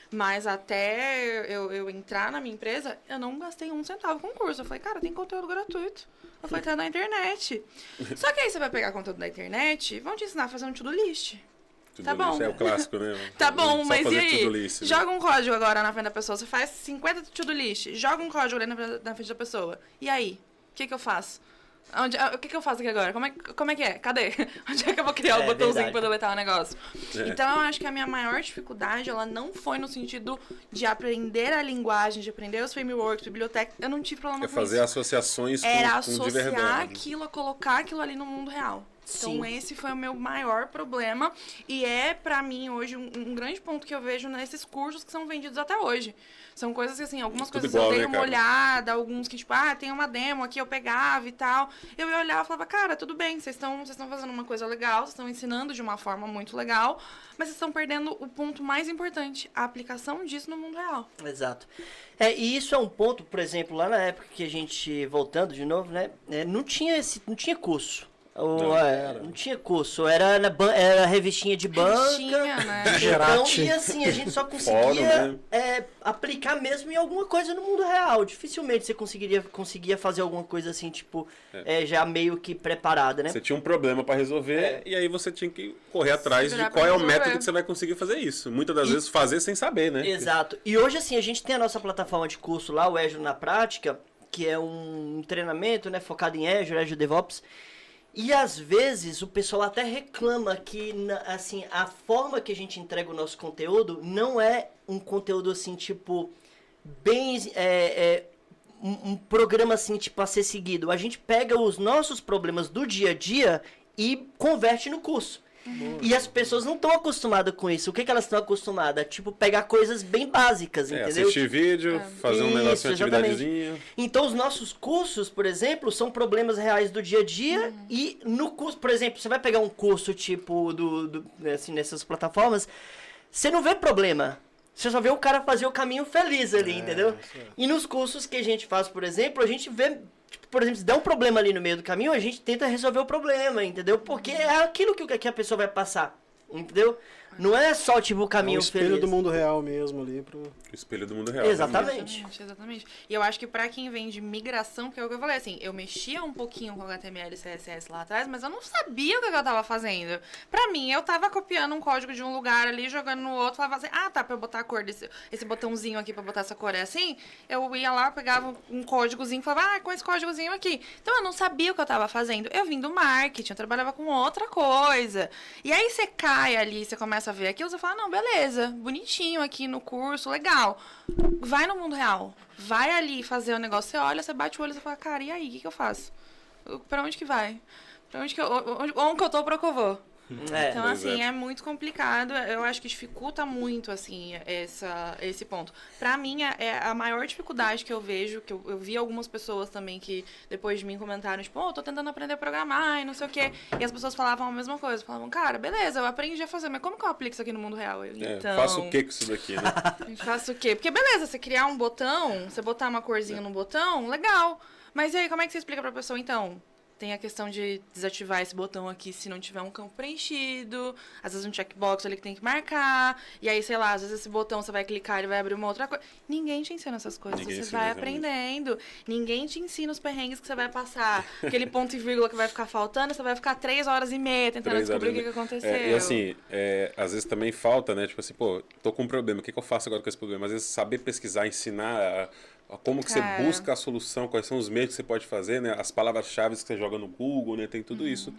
S4: Mas até eu entrar na minha empresa, eu não gastei um centavo com o curso. Eu falei, cara, tem conteúdo gratuito. Eu falei, tá na internet. Só que aí você vai pegar conteúdo da internet, vão te ensinar a fazer um to-do list. Tá bom.
S2: É o clássico, né?
S4: Tá bom,
S2: Só
S4: mas e
S2: fazer
S4: aí?
S2: to-do list, né?
S4: Joga um código agora na frente da pessoa. Você faz 50 to-do list. Joga um código ali na frente da pessoa. E aí? O que eu faço? O que eu faço aqui agora? Como é que é? Cadê? Onde é que eu vou criar o botãozinho pra deletar o negócio? Então, eu acho que a minha maior dificuldade, ela não foi no sentido de aprender a linguagem, de aprender os frameworks, biblioteca. Eu não tive problema com isso.
S2: É fazer associações
S4: Era
S2: com de
S4: associar
S2: verdade.
S4: aquilo, colocar aquilo ali no mundo real. Então, esse foi o meu maior problema. E é, pra mim, hoje, um grande ponto que eu vejo nesses cursos que são vendidos até hoje. São coisas que, assim, algumas
S2: Tudo
S4: coisas
S2: igual,
S4: eu dei
S2: né,
S4: uma
S2: cara?
S4: olhada, alguns que, tipo, tem uma demo aqui, eu pegava e tal. Eu ia olhar e falava, cara, tudo bem, vocês estão fazendo uma coisa legal, vocês estão ensinando de uma forma muito legal, mas vocês estão perdendo o ponto mais importante, a aplicação disso no mundo real.
S3: Exato. E isso é um ponto, por exemplo, lá na época que a gente, voltando de novo, né, não tinha curso. Não tinha curso, era revistinha de banca.
S4: Revistinha, né?
S3: Então,
S1: Gerati.
S3: e assim, a gente só
S2: Fórum,
S3: conseguia
S2: né?
S3: aplicar mesmo em alguma coisa no mundo real. Dificilmente você conseguia fazer alguma coisa assim, tipo, já meio que preparada, né?
S2: Você tinha um problema pra resolver e aí você tinha que correr atrás de
S4: virar
S2: qual
S4: pra
S2: é o
S4: resolver.
S2: método que você vai conseguir fazer isso. Muitas das vezes fazer sem saber, né?
S3: Exato. E hoje, assim, a gente tem a nossa plataforma de curso lá, o Azure na Prática, que é um treinamento, né, focado em Azure DevOps. E às vezes o pessoal até reclama que, assim, a forma que a gente entrega o nosso conteúdo não é um conteúdo, assim, tipo, bem... um programa, assim, tipo, a ser seguido. A gente pega os nossos problemas do dia a dia e converte no curso. E as pessoas não estão acostumadas com isso. O que elas estão acostumadas? Tipo, pegar coisas bem básicas, entendeu?
S2: Assistir vídeo, fazer um negócio, uma
S3: exatamente.
S2: atividadezinha.
S3: Então, os nossos cursos, por exemplo, são problemas reais do dia a dia. E no curso, por exemplo, você vai pegar um curso tipo assim, nessas plataformas, você não vê problema. Você só vê o cara fazer o caminho feliz ali, entendeu? E nos cursos que a gente faz, por exemplo, a gente vê... Tipo, por exemplo, se der um problema ali no meio do caminho, a gente tenta resolver o problema, entendeu? Porque é aquilo que a pessoa vai passar, entendeu? Não é só, tipo, o
S1: É o
S3: caminho
S1: espelho
S3: feliz.
S1: do mundo real mesmo ali.
S2: O espelho do mundo real.
S3: Exatamente.
S4: Exatamente. E eu acho que pra quem vem de migração, porque é o que eu falei, assim, eu mexia um pouquinho com HTML e CSS lá atrás, mas eu não sabia o que eu tava fazendo. Pra mim, eu tava copiando um código de um lugar ali, jogando no outro, falava assim, tá, pra eu botar a cor esse botãozinho aqui pra botar essa cor é assim, eu ia lá, pegava um códigozinho, falava, com esse códigozinho aqui. Então, eu não sabia o que eu tava fazendo. Eu vim do marketing, eu trabalhava com outra coisa. E aí, você cai ali, você começa a ver aquilo, você fala, não, beleza, bonitinho aqui no curso, legal. Vai no mundo real. Vai ali fazer o negócio, você olha, você bate o olho, você fala, cara, e aí, o que eu faço? Pra onde que vai? Onde que eu tô, pra que eu vou? Então, assim, é muito complicado. Eu acho que dificulta muito, assim, esse ponto. Pra mim, é a maior dificuldade que eu vejo, que eu vi algumas pessoas também que, depois de mim, comentaram, tipo, tô tentando aprender a programar e não sei o quê. E as pessoas falavam a mesma coisa. Falavam, cara, beleza, eu aprendi a fazer, mas como que eu aplico isso aqui no mundo real? Então...
S2: Faço o que com isso daqui, né?
S4: Faço o quê? Porque, beleza, você criar um botão, você botar uma corzinha no botão, legal. Mas e aí, como é que você explica pra pessoa, então? Tem a questão de desativar esse botão aqui se não tiver um campo preenchido. Às vezes um checkbox ali que tem que marcar. E aí, sei lá, às vezes esse botão você vai clicar e ele vai abrir uma outra coisa. Ninguém te ensina essas coisas.
S2: Ninguém
S4: você
S2: ensina,
S4: vai
S2: exatamente.
S4: aprendendo. Ninguém te ensina os perrengues que você vai passar. Aquele ponto e vírgula que vai ficar faltando, você vai ficar 3h30 tentando
S2: 3
S4: descobrir o
S2: horas,
S4: que aconteceu.
S2: E assim, às vezes também falta, né? Tipo assim, tô com um problema, o que eu faço agora com esse problema? Às vezes saber pesquisar, ensinar como que você
S4: Cara.
S2: busca a solução, quais são os meios que você pode fazer, né? As palavras-chave que você joga no Google, né? Tem tudo isso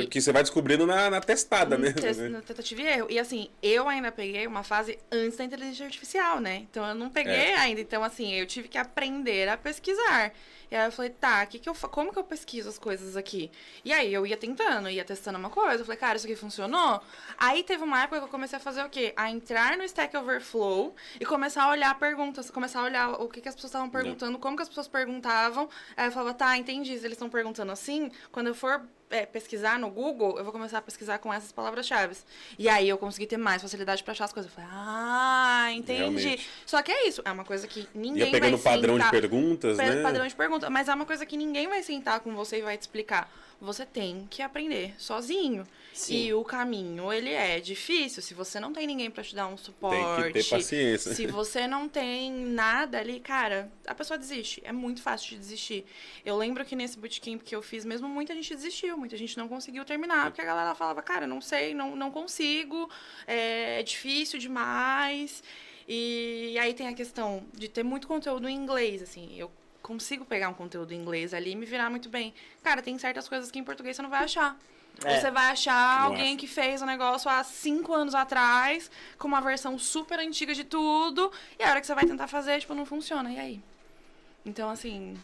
S2: que você vai descobrindo na testada, né?
S4: Na tentativa e erro. E assim, eu ainda peguei uma fase antes da inteligência artificial, né? Então eu não peguei ainda. Então, assim, eu tive que aprender a pesquisar. E aí eu falei, tá, como que eu pesquiso as coisas aqui? E aí eu ia tentando, ia testando uma coisa. Eu falei, cara, isso aqui funcionou? Aí teve uma época que eu comecei a fazer o quê? A entrar no Stack Overflow e começar a olhar perguntas, começar a olhar o que as pessoas estavam perguntando, como que as pessoas perguntavam. Aí eu falava, tá, entendi, se eles estão perguntando assim, quando eu for pesquisar no Google, eu vou começar a pesquisar com essas palavras-chave. E aí eu consegui ter mais facilidade pra achar as coisas. Eu falei, entendi.
S2: Realmente.
S4: Só que é isso, é uma coisa que ninguém
S2: Ia pegando
S4: vai
S2: padrão
S4: sentar,
S2: de perguntas, né?
S4: padrão de pergunta, mas é uma coisa que ninguém vai sentar com você e vai te explicar. Você tem que aprender sozinho.
S3: Sim.
S4: E o caminho, ele é difícil. Se você não tem ninguém pra te dar um suporte...
S2: Tem que ter paciência.
S4: Se você não tem nada ali, cara, a pessoa desiste. É muito fácil de desistir. Eu lembro que nesse bootcamp que eu fiz mesmo, muita gente desistiu. Muita gente não conseguiu terminar. Porque a galera falava, cara, não sei, não consigo. É difícil demais. E aí tem a questão de ter muito conteúdo em inglês, assim. Eu consigo pegar um conteúdo em inglês ali e me virar muito bem. Cara, tem certas coisas que em português você não vai achar. Você vai achar alguém que fez o negócio há 5 anos atrás, com uma versão super antiga de tudo, e a hora que você vai tentar fazer, tipo, não funciona. E aí? Então, assim,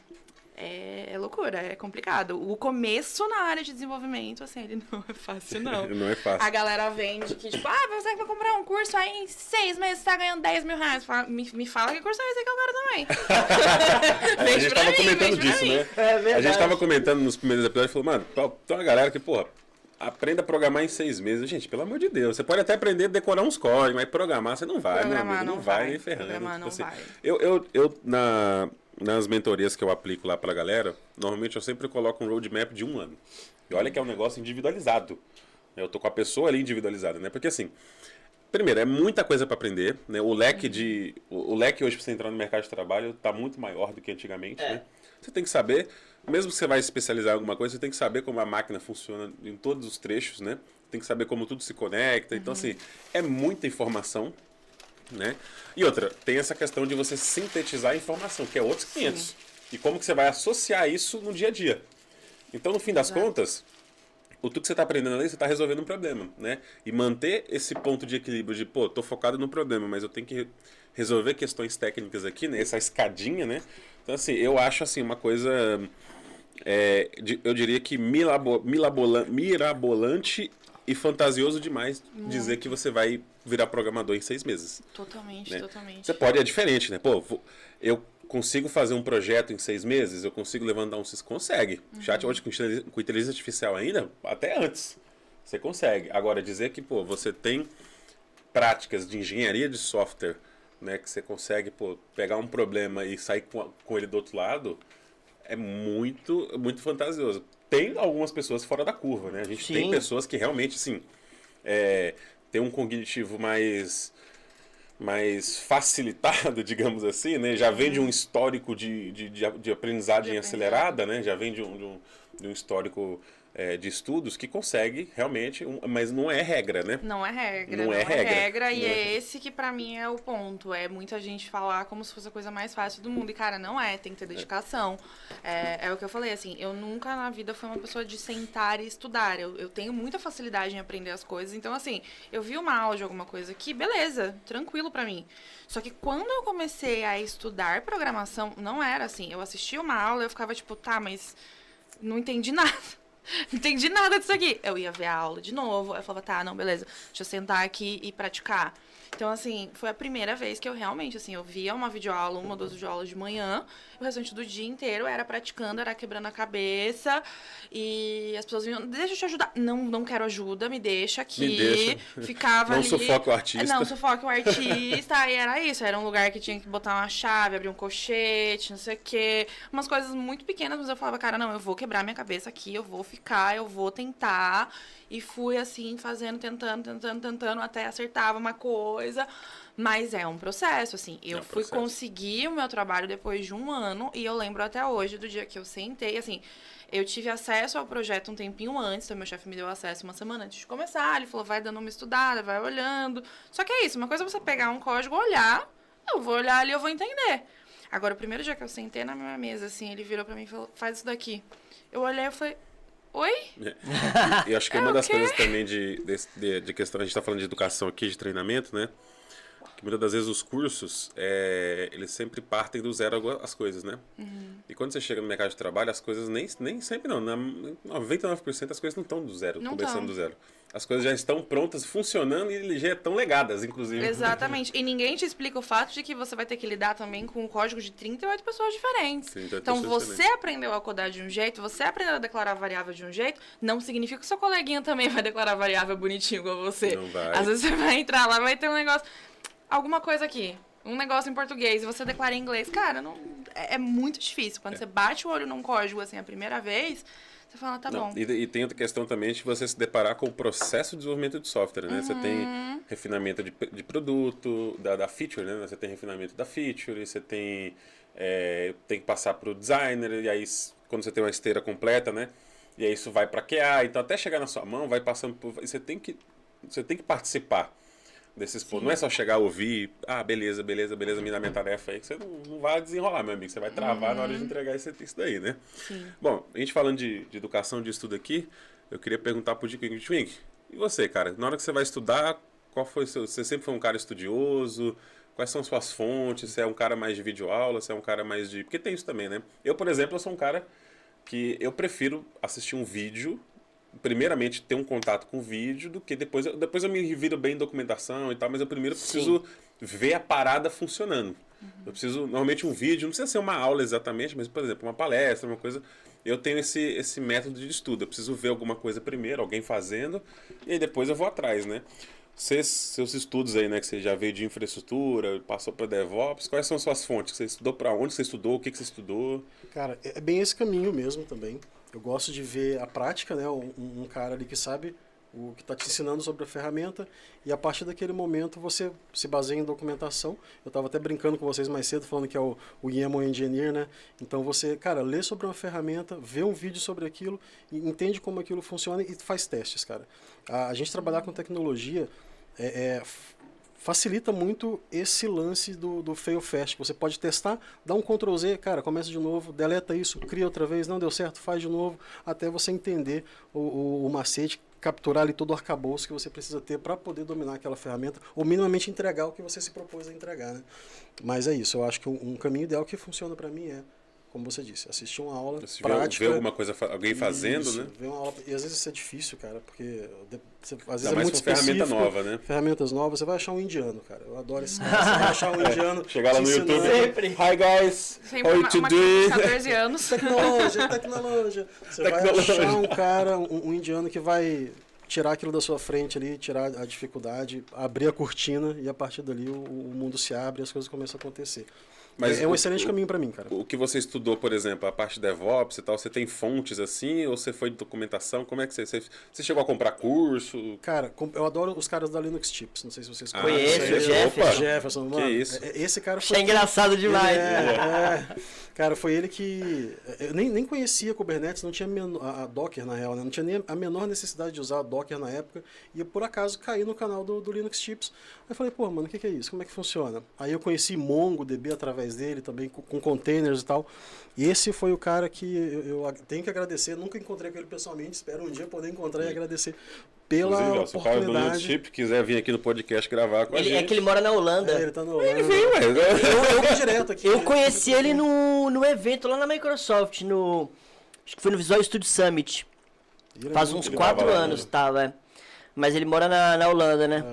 S4: é loucura, é complicado. O começo na área de desenvolvimento, assim, ele não é fácil, não.
S2: Não é fácil.
S4: A galera vende que, tipo, você vai comprar um curso aí em 6 meses, você tá ganhando 10 mil reais. Me fala que curso é esse que eu quero também.
S2: A gente tava comentando disso, né?
S3: É verdade.
S2: A gente tava comentando nos primeiros episódios e falou, mano, tem uma galera que, porra, aprenda a programar em 6 meses. Gente, pelo amor de Deus, você pode até aprender a decorar uns códigos, mas programar você não vai,
S4: Programar
S2: meu amigo, não vai nem ferrando.
S4: Programar não
S2: Tipo assim,
S4: vai.
S2: nas mentorias que eu aplico lá pra galera, normalmente eu sempre coloco um roadmap de 1 ano. E olha que é um negócio individualizado. Eu tô com a pessoa ali individualizada, né? Porque assim, primeiro, é muita coisa para aprender, né? O leque hoje para você entrar no mercado de trabalho tá muito maior do que antigamente, né? Você tem que saber, mesmo que você vai especializar em alguma coisa, você tem que saber como a máquina funciona em todos os trechos, né? Tem que saber como tudo se conecta. Então, assim, é muita informação, né? E outra, tem essa questão de você sintetizar a informação, que é outros 500. E como que você vai associar isso no dia a dia. Então, no fim das contas, tudo que você está aprendendo ali, você está resolvendo um problema, né? E manter esse ponto de equilíbrio de, pô, tô focado no problema, mas eu tenho que resolver questões técnicas aqui, né? Essa escadinha, né? Então, assim, eu acho, assim, uma coisa, eu diria que mirabolante e fantasioso demais dizer que você vai virar programador em 6 meses.
S4: Totalmente,
S2: né?
S4: totalmente.
S2: Você pode, é diferente, né? Pô, eu consigo fazer um projeto em 6 meses? Eu consigo levantar um... Você consegue. Chat hoje com inteligência artificial ainda, até antes. Você consegue. Agora, dizer que, pô, você tem práticas de engenharia de software, né? Que você consegue, pô, pegar um problema e sair com ele do outro lado, é muito, muito fantasioso. Tem algumas pessoas fora da curva, né? A gente tem pessoas que realmente, assim, tem um cognitivo mais facilitado, digamos assim, né? Já vem de um histórico de aprendizagem acelerada, né? Já vem de um histórico de estudos que consegue realmente, mas não é regra, né?
S4: Não é regra.
S2: Não é regra.
S4: E é esse que pra mim é o ponto. É muita gente falar como se fosse a coisa mais fácil do mundo. E, cara, não é. Tem que ter dedicação. É o que eu falei, assim, eu nunca na vida fui uma pessoa de sentar e estudar. Eu tenho muita facilidade em aprender as coisas. Então, assim, eu vi uma aula de alguma coisa aqui, beleza, tranquilo pra mim. Só que quando eu comecei a estudar programação, não era assim. Eu assistia uma aula e eu ficava tipo, tá, mas não entendi nada. Não entendi nada disso aqui. Eu ia ver a aula de novo. Aí eu falava, tá, não, beleza. Deixa eu sentar aqui e praticar. Então, assim, foi a primeira vez que eu realmente, assim, eu via uma videoaula, 1 ou 2 videoaulas de manhã, e o restante do dia inteiro era praticando, era quebrando a cabeça, e as pessoas vinham, deixa eu te ajudar. Não quero ajuda, me deixa aqui.
S2: Me deixa.
S4: Ficava
S2: não
S4: ali.
S2: Sufoque o artista.
S4: Não sufoque o artista, e era isso. Era um lugar que tinha que botar uma chave, abrir um colchete, não sei o quê. Umas coisas muito pequenas, mas eu falava, cara, não, eu vou quebrar minha cabeça aqui, eu vou ficar, eu vou tentar. E fui assim, fazendo, tentando, até acertava uma coisa. Mas é um processo, assim. Eu fui conseguir o meu trabalho depois de 1 ano. E eu lembro até hoje do dia que eu sentei, assim... Eu tive acesso ao projeto um tempinho antes. Então, meu chefe me deu acesso 1 semana antes de começar. Ele falou, vai dando uma estudada, vai olhando. Só que é isso, uma coisa é você pegar um código, olhar. Eu vou olhar ali, eu vou entender. Agora, o primeiro dia que eu sentei na minha mesa, assim, ele virou pra mim e falou, faz isso daqui. Eu olhei e falei, oi?
S2: E acho que uma das coisas também de questão, a gente tá falando de educação aqui, de treinamento, né? Que muitas das vezes os cursos, eles sempre partem do zero as coisas, né? E quando você chega no mercado de trabalho, as coisas nem sempre não. 99% as coisas não estão do zero, começando do zero. As coisas já estão prontas, funcionando e já estão legadas, inclusive.
S4: Exatamente. E ninguém te explica o fato de que você vai ter que lidar também com um código de 38 pessoas diferentes. 38 então, você diferentes. Aprendeu a codar de um jeito, você aprendeu a declarar variável de um jeito, não significa que seu coleguinha também vai declarar variável bonitinho igual você.
S2: Não vai.
S4: Às vezes você vai entrar lá, vai ter um negócio... Alguma coisa aqui, um negócio em português, e você declara em inglês. Cara, não, é muito difícil. Quando você bate o olho num código assim a primeira vez, você fala, tá bom.
S2: E tem outra questão também de você se deparar com o processo de desenvolvimento de software, né? Você tem refinamento de produto, da feature, né? Você tem refinamento da feature, você tem que passar para o designer, e aí quando você tem uma esteira completa, né? E aí isso vai para QA, então até chegar na sua mão, vai passando por... Você tem que participar desses pontos. Não é só chegar a ouvir, beleza, me dá minha tarefa aí, que você não vai desenrolar, meu amigo. Você vai travar na hora de entregar isso daí, né?
S4: Sim.
S2: Bom, a gente falando de educação, de estudo aqui, eu queria perguntar pro Dick Wink, e você, cara? Na hora que você vai estudar, qual foi você sempre foi um cara estudioso? Quais são suas fontes? Você é um cara mais de videoaula? Você é um cara mais de... Porque tem isso também, né? Eu, por exemplo, eu sou um cara que eu prefiro assistir um vídeo, primeiramente ter um contato com o vídeo, do que depois eu me reviro bem em documentação e tal, mas eu primeiro preciso ver a parada funcionando. Eu preciso, normalmente um vídeo, não precisa ser uma aula exatamente, mas, por exemplo, uma palestra, uma coisa, eu tenho esse método de estudo, eu preciso ver alguma coisa primeiro, alguém fazendo, e aí depois eu vou atrás, né? Seus estudos aí, né, que você já veio de infraestrutura, passou para DevOps, quais são suas fontes? Você estudou para onde você estudou, o que você estudou?
S1: Cara, é bem esse caminho mesmo também. Eu gosto de ver a prática, né? Um cara ali que sabe o que está te ensinando sobre a ferramenta, e a partir daquele momento você se baseia em documentação. Eu estava até brincando com vocês mais cedo, falando que é o YAML Engineer, né? Então você, cara, lê sobre uma ferramenta, vê um vídeo sobre aquilo, e entende como aquilo funciona e faz testes, cara. A gente trabalhar com tecnologia facilita muito esse lance do fail fast. Você pode testar, dá um Ctrl Z, cara, começa de novo, deleta isso, cria outra vez, não deu certo, faz de novo, até você entender o macete, capturar ali todo o arcabouço que você precisa ter para poder dominar aquela ferramenta, ou minimamente entregar o que você se propôs a entregar, né? Mas é isso, eu acho que um caminho ideal que funciona para mim como você disse, assistir uma aula prática.
S2: Ver alguma coisa, alguém fazendo,
S1: isso,
S2: né?
S1: Ver uma aula, e às vezes isso é difícil, cara, porque às vezes
S2: é muito ferramenta nova, né?
S1: Ferramentas novas, você vai achar um indiano, cara. Eu adoro esse cara. Você vai achar um indiano.
S2: Chegar lá no YouTube.
S3: Sempre.
S2: Hi guys.
S4: Sempre uma criança de 14 anos.
S1: Tecnologia. Você vai achar um cara, um indiano que vai tirar aquilo da sua frente ali, tirar a dificuldade, abrir a cortina, e a partir dali o mundo se abre e as coisas começam a acontecer. Mas é um excelente caminho para mim, cara.
S2: O que você estudou, por exemplo, a parte de DevOps e tal, você tem fontes assim, ou você foi de documentação? Como é que você chegou a comprar curso?
S1: Cara, eu adoro os caras da Linux Tips, não sei se vocês
S3: conhecem.
S1: Conheço,
S3: Jefferson.
S1: Jefferson, mano.
S2: Que isso?
S1: Esse cara foi...
S3: É engraçado demais.
S1: Cara, foi ele que... Eu nem conhecia Kubernetes, não tinha a Docker na real, né? Não tinha nem a menor necessidade de usar a Docker na época, e eu por acaso caí no canal do Linux Tips. Aí eu falei, pô, mano, o que é isso? Como é que funciona? Aí eu conheci MongoDB através dele, também com containers e tal. E esse foi o cara que eu tenho que agradecer, nunca encontrei com ele pessoalmente, espero um dia poder encontrar e agradecer pela oportunidade. Se o cara do
S2: Linux Chip quiser vir aqui no podcast gravar com a gente.
S3: É que ele mora na Holanda.
S1: Ele tá no Holanda.
S2: Ele veio, ué.
S1: Eu vou direto aqui.
S3: Eu conheci ele no evento lá na Microsoft, acho que foi no Visual Studio Summit. Faz uns 4 anos, tava. Mas ele mora na Holanda, né?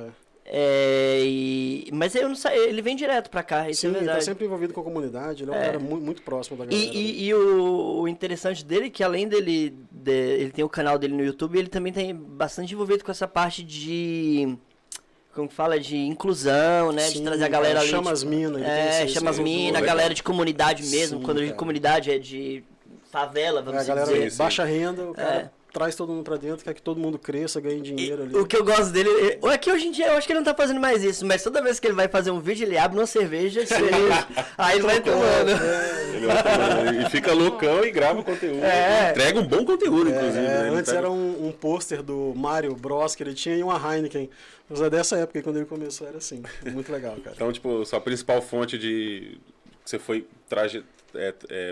S3: Mas eu não sei, ele vem direto pra cá, isso é verdade.
S1: Ele tá sempre envolvido com a comunidade, ele é um cara muito próximo da galera.
S3: E o interessante dele é que além dele ele tem o canal dele no YouTube, ele também tem bastante envolvido com essa parte de... Como que fala? De inclusão, né?
S1: Sim,
S3: de trazer a galera ali.
S1: Chama as minas.
S3: Chama as minas, a galera de comunidade mesmo.
S1: Sim,
S3: quando eu digo comunidade é de favela, vamos dizer. A galera
S1: de baixa renda, o cara traz todo mundo pra dentro, quer que todo mundo cresça, ganhe dinheiro ali.
S3: O que eu gosto dele... É que hoje em dia eu acho que ele não tá fazendo mais isso, mas toda vez que ele vai fazer um vídeo, ele abre uma cerveja, aí ele vai tomando.
S2: E fica loucão e grava conteúdo. Entrega um bom conteúdo, inclusive. Né?
S1: Antes era um pôster do Mario Bros que ele tinha e uma Heineken. Mas é dessa época, quando ele começou, era assim. Muito legal, cara.
S2: Então, tipo, sua principal fonte de você foi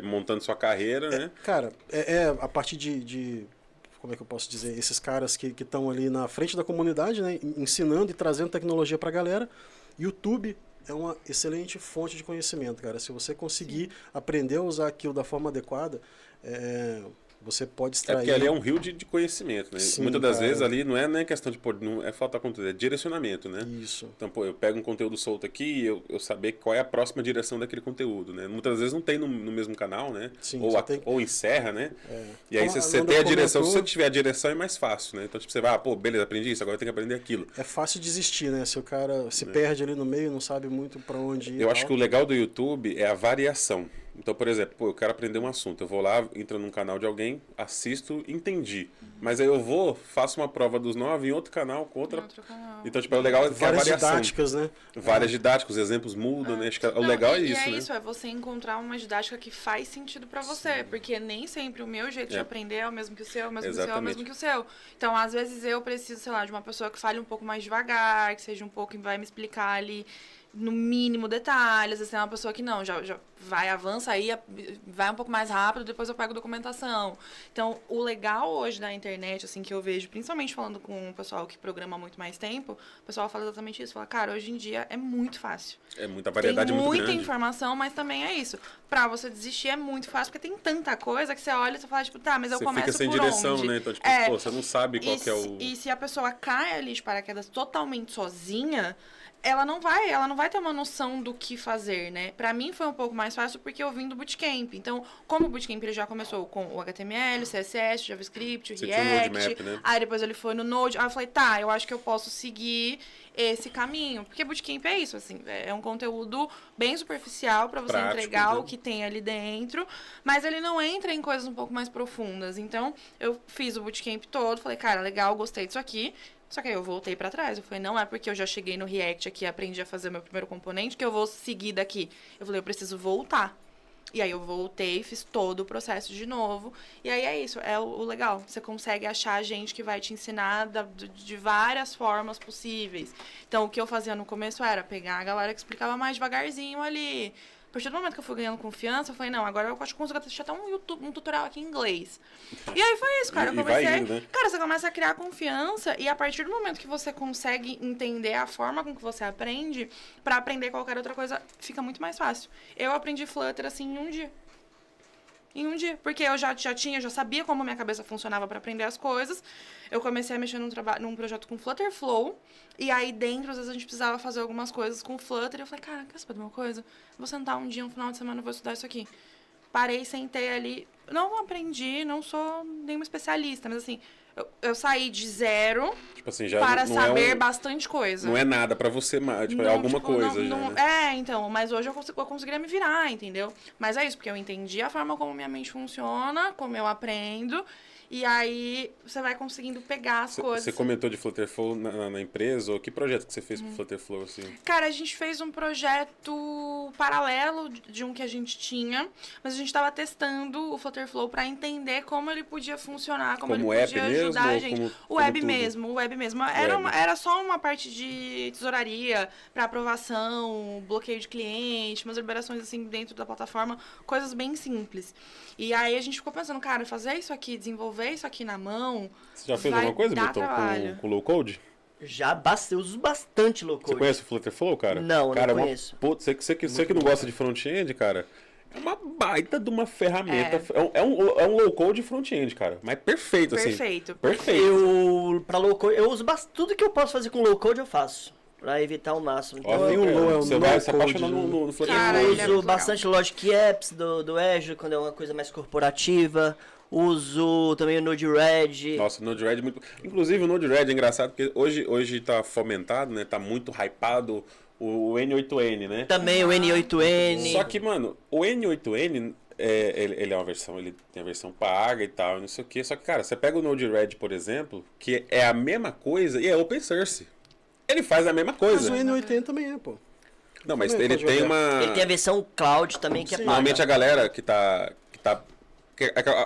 S2: montando sua carreira, né?
S1: Cara, a partir de como é que eu posso dizer, esses caras que estão ali na frente da comunidade, né, ensinando e trazendo tecnologia pra galera. YouTube é uma excelente fonte de conhecimento, cara. Se você conseguir aprender a usar aquilo da forma adequada, você pode extrair...
S2: É porque ali é um rio de conhecimento, né?
S1: Sim,
S2: muitas das
S1: cara.
S2: vezes ali não é nem questão de... não é falta de conteúdo, é direcionamento, né?
S1: Isso.
S2: Então, pô, eu pego um conteúdo solto aqui e eu saber qual é a próxima direção daquele conteúdo, né? Muitas vezes não tem no mesmo canal, né?
S1: Sim,
S2: ou encerra, né? E aí
S1: Como a
S2: você
S1: Nanda
S2: tem a direção, se
S1: comentou-
S2: você tiver a direção é mais fácil, né? Então, tipo, você vai, pô, beleza, aprendi isso, agora eu tenho que aprender aquilo.
S1: É fácil desistir, né? Se o cara se perde ali no meio, não sabe muito pra onde ir.
S2: Eu
S1: e
S2: acho
S1: tal.
S2: que o legal do YouTube é a variação. Então, por exemplo, pô, eu quero aprender um assunto. Eu vou lá, entro num canal de alguém, assisto, entendi. Mas aí eu vou, faço uma prova dos 9 em outro canal com outra.
S4: Outro canal.
S2: Então, tipo, é o legal é que é a
S1: Várias
S2: variação.
S1: didáticas, né?
S2: Várias didáticas, os exemplos mudam, né? Acho que o
S4: Não,
S2: legal é
S4: e
S2: isso,
S4: é
S2: né?
S4: isso, é você encontrar uma didática que faz sentido pra você, porque nem sempre o meu jeito de aprender é o mesmo que o seu, é o mesmo que o seu, é o
S2: Exatamente.
S4: mesmo que o seu. Então, às vezes eu preciso, sei lá, de uma pessoa que fale um pouco mais devagar, que seja um pouco, vai me explicar ali no mínimo detalhes, às vezes tem uma pessoa que não, já vai, avança aí, vai um pouco mais rápido, depois eu pego documentação. Então, o legal hoje da internet, assim, que eu vejo, principalmente falando com o pessoal que programa há muito mais tempo, o pessoal fala exatamente isso, fala, cara, hoje em dia é muito fácil.
S2: É muita variedade,
S4: Tem
S2: muito
S4: muita
S2: grande.
S4: informação, mas também é isso. Pra você desistir é muito fácil, porque tem tanta coisa que você olha e você fala, tipo, tá, mas eu
S2: Você
S4: começo
S2: fica sem
S4: por
S2: direção,
S4: onde?
S2: né? Então, tipo,
S4: É,
S2: pô, você não sabe qual que é o...
S4: E se a pessoa cai ali de paraquedas totalmente sozinha, ela não vai ter uma noção do que fazer, né? Pra mim foi um pouco mais fácil porque eu vim do Bootcamp. Então, como o Bootcamp ele já começou com o HTML, CSS, JavaScript,
S2: Você tinha o
S4: React,
S2: Node Map, né?
S4: aí depois ele foi no Node, aí eu falei, tá, eu acho que eu posso seguir esse caminho. Porque Bootcamp é isso, assim, é um conteúdo bem superficial pra você
S2: Prático,
S4: entregar
S2: né?
S4: o que tem ali dentro, mas ele não entra em coisas um pouco mais profundas. Então, eu fiz o Bootcamp todo, falei, cara, legal, gostei disso aqui. Só que aí eu voltei pra trás. Eu falei, não é porque eu já cheguei no React aqui e aprendi a fazer o meu primeiro componente que eu vou seguir daqui. Eu falei, eu preciso voltar. E aí eu voltei, fiz todo o processo de novo. E aí é isso, é o legal. Você consegue achar gente que vai te ensinar de várias formas possíveis. Então, o que eu fazia no começo era pegar a galera que explicava mais devagarzinho ali. A partir do momento que eu fui ganhando confiança, eu falei, não, agora eu acho que consigo assistir até um tutorial aqui em inglês. E aí foi isso, cara.
S2: E
S4: Eu comecei.
S2: vai indo, né?
S4: Cara, você começa a criar confiança e a partir do momento que você consegue entender a forma com que você aprende, pra aprender qualquer outra coisa, fica muito mais fácil. Eu aprendi Flutter assim em um dia. Em um dia. Porque eu já sabia como minha cabeça funcionava pra aprender as coisas. Eu comecei a mexer num projeto com Flutter Flow. E aí dentro, às vezes, a gente precisava fazer algumas coisas com Flutter. E eu falei, cara, quer saber de uma coisa? Vou sentar um dia, um final de semana, eu vou estudar isso aqui. Parei, sentei ali. Não aprendi, não sou nenhuma especialista, mas assim, eu saí de zero
S2: Tipo assim, já
S4: para
S2: não
S4: saber
S2: é
S4: bastante coisa.
S2: não é nada pra você, mas tipo, é
S4: Não,
S2: alguma
S4: tipo,
S2: coisa
S4: não-
S2: já,
S4: não-
S2: né?
S4: então, mas hoje eu conseguiria me virar, entendeu? Mas é isso, porque eu entendi a forma como minha mente funciona, como eu aprendo, e aí você vai conseguindo pegar as coisas.
S2: Você comentou de Flutterflow na empresa, ou que projeto que você fez com Flutterflow, assim?
S4: Cara, a gente fez um projeto paralelo de um que a gente tinha, mas a gente estava testando o Flutterflow para entender como ele podia funcionar, como
S2: Como
S4: ele
S2: app
S4: podia
S2: mesmo,
S4: ajudar a
S2: ou
S4: gente.
S2: como
S4: O web
S2: tudo?
S4: mesmo, o web mesmo. Era só uma parte de tesouraria para aprovação, bloqueio de cliente, umas liberações assim dentro da plataforma, coisas bem simples. E aí a gente ficou pensando, cara, fazer isso aqui, desenvolver isso aqui na mão.
S2: Você já fez
S4: vai
S2: alguma coisa,
S4: dar
S2: Milton,
S4: trabalho.
S2: com low code?
S3: Eu uso bastante low
S2: Você
S3: code.
S2: conhece o Flutterflow, cara?
S3: Não,
S2: cara,
S3: não
S2: é uma
S3: conheço.
S2: puta, você que não gosta de front-end, cara, é uma baita de uma ferramenta. É um low code front-end, cara. Mas perfeito, assim.
S4: Perfeito.
S2: Perfeito.
S3: Pra low code, eu uso tudo que eu posso fazer com low code eu faço. Pra evitar o máximo. Então,
S2: Ó,
S1: tem um low, é um
S2: você vai
S1: no
S2: se
S1: code,
S2: apaixonar
S1: né?
S2: no Flutterflow.
S4: Cara,
S3: eu
S4: ele é
S3: uso
S4: muito
S3: bastante Logic Apps do Azure, quando é uma coisa mais corporativa. Uso também o Node-RED.
S2: Nossa, o Node-RED é muito... Inclusive, o Node-RED é engraçado porque hoje tá fomentado, né? Tá muito hypado o N8N, né?
S3: Também o N8N.
S2: Só que, mano, o N8N, ele é uma versão, ele tem a versão paga e tal, não sei o quê. Só que, cara, você pega o Node-RED, por exemplo, que é a mesma coisa e é open source. Ele faz a mesma
S1: Mas
S2: coisa.
S1: o N80 também é, pô.
S2: Não, mas
S1: também
S2: ele
S1: pode
S2: tem
S1: jogar.
S2: uma...
S3: Ele tem a versão cloud também que é paga.
S2: Normalmente a galera que tá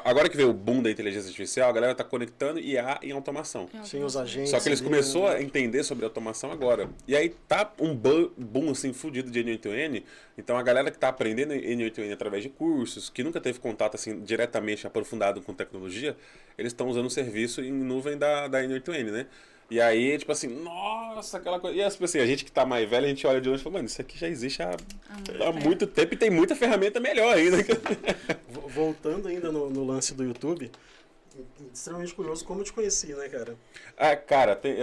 S2: Agora que veio o boom da inteligência artificial, a galera tá conectando IA em automação.
S1: Sim, os agentes.
S2: Só que eles
S1: ali,
S2: começaram
S1: né?
S2: a entender sobre automação agora. E aí tá um boom assim, fudido de N8N. Então a galera que tá aprendendo N8N através de cursos, que nunca teve contato assim diretamente aprofundado com tecnologia, eles estão usando o serviço em nuvem da N8N, né? E aí, tipo assim, nossa, aquela coisa. E tipo assim, a gente que tá mais velho, a gente olha de longe e fala, mano, isso aqui já existe há muito tempo e tem muita ferramenta melhor ainda.
S1: Voltando ainda no lance do YouTube, extremamente curioso como eu te conheci, né, cara?
S2: Ah, cara, tem.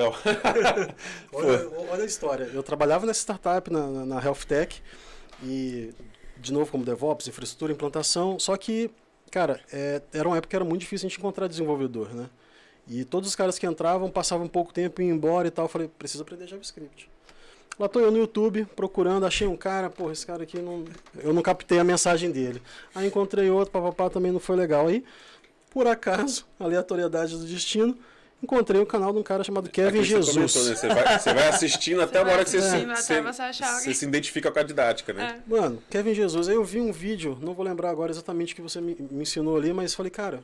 S1: Olha a história. Eu trabalhava nessa startup na Health Tech e, de novo, como DevOps, infraestrutura, implantação, só que, cara, era uma época que era muito difícil a gente encontrar desenvolvedor, né? E todos os caras que entravam passavam pouco tempo e iam embora e tal. Eu falei, preciso aprender JavaScript. Lá tô eu no YouTube procurando, achei um cara, porra, esse cara aqui eu não captei a mensagem dele. Aí encontrei outro, papapá, também não foi legal. Aí, por acaso, aleatoriedade do destino, encontrei o canal de um cara chamado Kevin Jesus.
S2: Comentou, né? Você vai assistindo até uma hora que você se identifica com a didática, né?
S1: Mano, Kevin Jesus, aí eu vi um vídeo, não vou lembrar agora exatamente o que você me ensinou ali, mas falei, cara,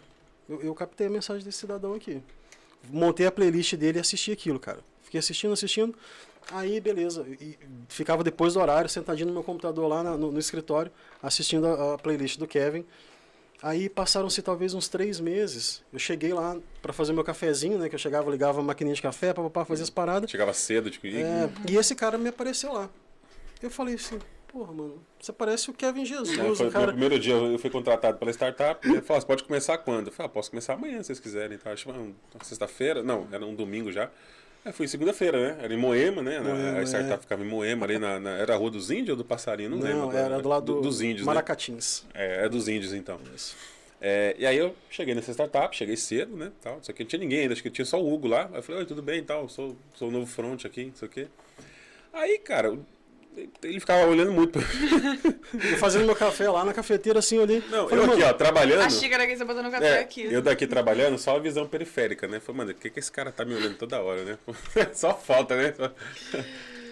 S1: eu captei a mensagem desse cidadão aqui. Montei a playlist dele e assisti aquilo, cara. Fiquei assistindo. Aí, beleza. E ficava depois do horário, sentadinho no meu computador lá no escritório, assistindo a playlist do Kevin. Aí passaram-se talvez uns 3 meses. Eu cheguei lá pra fazer meu cafezinho, né? Que eu chegava, ligava a maquininha de café, fazia as paradas.
S2: Chegava cedo, tipo...
S1: E esse cara me apareceu lá. Eu falei assim, porra, mano, você parece o Kevin Jesus,
S2: Foi,
S1: cara.
S2: no primeiro dia eu fui contratado pela startup. Ele falou, você pode começar quando? Eu falei, posso começar amanhã, se vocês quiserem. Então, acho que uma sexta-feira. Não, era um domingo já. Aí fui segunda-feira, né? Era em Moema, né? A startup ficava em Moema, ali era a Rua dos Índios ou do Passarinho? Não lembro.
S1: Não, era do lado
S2: dos Índios,
S1: Maracatins.
S2: né? É dos Índios, então.
S1: Isso.
S2: E aí eu cheguei nessa startup, cheguei cedo, né? Tal, só que não tinha ninguém ainda, acho que tinha só o Hugo lá. Aí eu falei, oi, tudo bem e tal, sou o novo front aqui, não sei o quê. Aí, cara, ele ficava olhando muito.
S1: Eu fazendo meu café lá na cafeteira, assim, ali.
S2: Não,
S1: falei,
S2: eu aqui, ó, trabalhando.
S4: A xícara que você botou no café aqui.
S2: Eu daqui trabalhando, só a visão periférica, né? Falei, mano, por que esse cara tá me olhando toda hora, né? Só falta, né?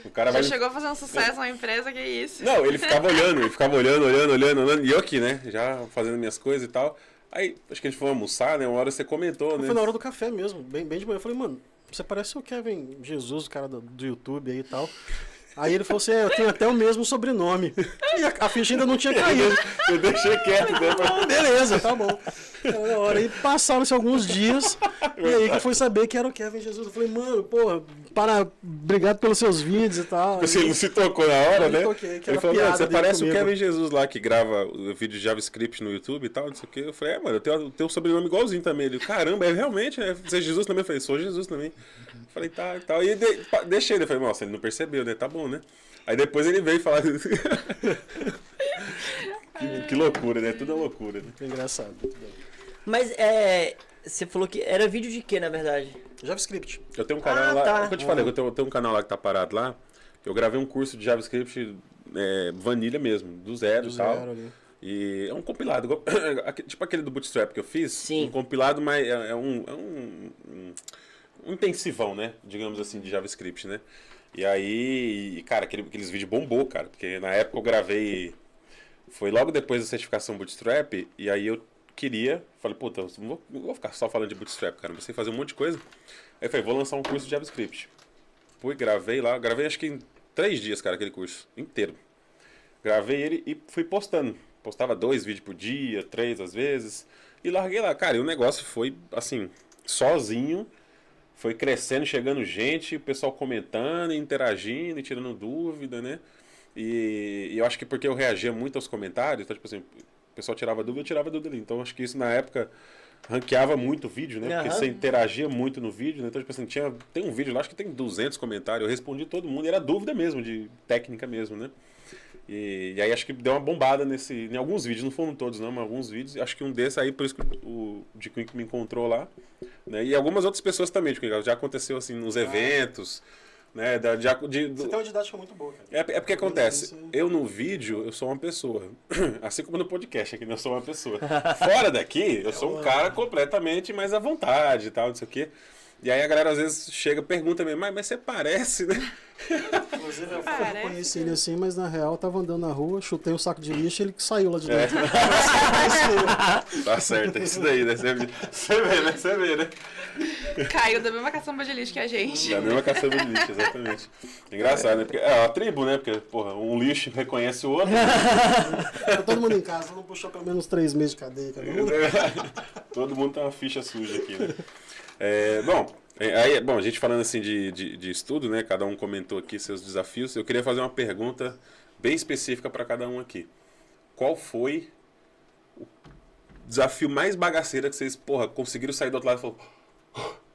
S2: O cara
S4: Já
S2: vai...
S4: chegou a fazer um sucesso na empresa, que isso?
S2: Não, ele ficava olhando. E eu aqui, né? Já fazendo minhas coisas e tal. Aí, acho que a gente foi almoçar, né? Uma hora você comentou, né?
S1: Foi na hora do café mesmo, bem de manhã. Eu falei, mano, você parece o Kevin Jesus, o cara do YouTube aí e tal. Aí ele falou assim, eu tenho até o mesmo sobrenome. E a ficha ainda não tinha caído.
S2: Eu deixei quieto, né?
S1: Beleza, tá bom. Na hora, aí passaram-se alguns dias, e aí que eu fui saber que era o Kevin Jesus. Eu falei, mano, porra, obrigado pelos seus vídeos e tal.
S2: Você não se tocou na hora, né?
S1: Toquei, que
S2: Ele
S1: era
S2: falou,
S1: piada
S2: mano, você
S1: dele
S2: parece
S1: comigo.
S2: o Kevin Jesus lá, que grava o vídeo de JavaScript no YouTube e tal, não sei o quê. Eu falei, mano, eu tenho um sobrenome igualzinho também. Ele, caramba, realmente, você é Jesus também? Eu falei, sou Jesus também. Eu falei, tá, e tal. E deixei ele. Eu falei, nossa, ele não percebeu, né? Tá bom, né? Aí depois ele veio falar... que loucura, né? Tudo é loucura, né?
S1: Engraçado.
S3: Mas você falou que era vídeo de quê, na verdade?
S1: JavaScript.
S2: Eu tenho um canal lá...
S3: tá.
S2: Eu te falei, eu tenho um canal lá que tá parado lá. Eu gravei um curso de JavaScript vanilha mesmo, do zero e tal.
S1: Ali.
S2: E é um compilado, tipo aquele do Bootstrap que eu fiz.
S3: Sim.
S2: Um compilado, mas é um intensivão, né? Digamos assim, de JavaScript, né? E aí, cara, aqueles vídeos bombou, cara. Porque na época eu gravei... Foi logo depois da certificação Bootstrap. E aí eu falei, puta, eu não vou ficar só falando de Bootstrap, cara. Eu sei fazer um monte de coisa. Aí eu falei, vou lançar um curso de JavaScript. Fui, gravei lá. Gravei acho que em 3 dias, cara, aquele curso inteiro. Gravei ele e fui postando. Postava 2 vídeos por dia, 3 às vezes. E larguei lá. Cara, e o negócio foi, assim, sozinho. Foi crescendo, chegando gente, o pessoal comentando, interagindo e tirando dúvida, né? E eu acho que porque eu reagia muito aos comentários, então, tipo assim, o pessoal tirava dúvida, eu tirava dúvida ali. Então, acho que isso na época ranqueava muito o vídeo, né? Porque você interagia muito no vídeo, né? Então, tipo assim, tem um vídeo lá, acho que tem 200 comentários, eu respondi todo mundo, e era dúvida mesmo, de técnica mesmo, né? E aí acho que deu uma bombada em alguns vídeos, não foram todos não, mas alguns vídeos. Acho que um desses aí, por isso que o Dick me encontrou lá, né? E algumas outras pessoas também, já aconteceu assim nos eventos, né?
S1: Você tem uma didática muito boa, cara.
S2: É porque acontece, eu no vídeo eu sou uma pessoa, assim como no podcast aqui, eu sou uma pessoa. Fora daqui, eu sou um cara completamente mais à vontade e tal, não sei o quê. E aí a galera às vezes chega e pergunta mesmo, mas você parece, né?
S1: Inclusive, eu
S4: Parece.
S1: conheci ele assim, mas na real eu tava andando na rua, chutei um saco de lixo e ele saiu lá de dentro.
S2: Tá certo, é isso daí, né? Você vê, né?
S4: Caiu da mesma caçamba de lixo que a gente.
S2: Da mesma caçamba de lixo, exatamente. Engraçado, né? Porque é a tribo, né? Porque, porra, um lixo reconhece o outro.
S1: Tá todo mundo em casa, não puxou pelo menos 3 meses de cadeia, cada um.
S2: Todo mundo tem uma ficha suja aqui, né? Bom, a gente falando assim de estudo, né? Cada um comentou aqui seus desafios. Eu queria fazer uma pergunta bem específica para cada um aqui. Qual foi o desafio mais bagaceiro que vocês, porra, conseguiram sair do outro lado e falaram...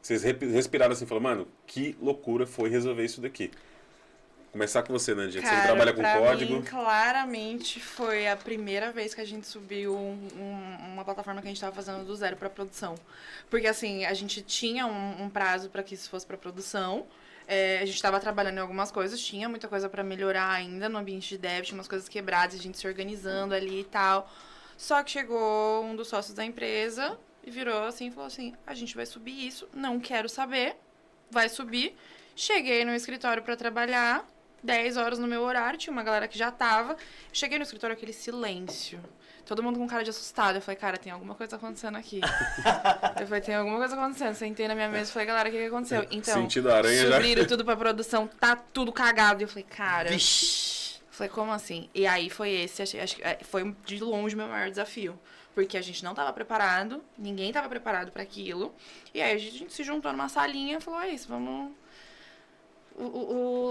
S2: Vocês respiraram assim e falaram, mano, que loucura foi resolver isso daqui. Começar com você, Nandinha, que você trabalha com código.
S4: Mim, claramente foi a primeira vez que a gente subiu uma plataforma que a gente estava fazendo do zero para produção. Porque assim, a gente tinha um prazo para que isso fosse para produção. A gente estava trabalhando em algumas coisas, tinha muita coisa para melhorar ainda no ambiente de dev, tinha umas coisas quebradas, a gente se organizando ali e tal. Só que chegou um dos sócios da empresa e virou assim e falou assim, a gente vai subir isso, não quero saber, vai subir. Cheguei no escritório para trabalhar, 10 horas no meu horário, tinha uma galera que já tava. Cheguei no escritório, aquele silêncio. Todo mundo com cara de assustado. Eu falei, cara, tem alguma coisa acontecendo aqui. Eu falei, tem alguma coisa acontecendo. Sentei na minha mesa e falei, galera, o que aconteceu? Então,
S2: Sentido aranha já.
S4: subiram tudo pra produção, tá tudo cagado. E eu falei, cara...
S3: Vixe.
S4: Falei, como assim? E aí foi esse, acho que foi de longe o meu maior desafio. Porque a gente não tava preparado, ninguém tava preparado pra aquilo. E aí a gente se juntou numa salinha e falou, é isso, vamos...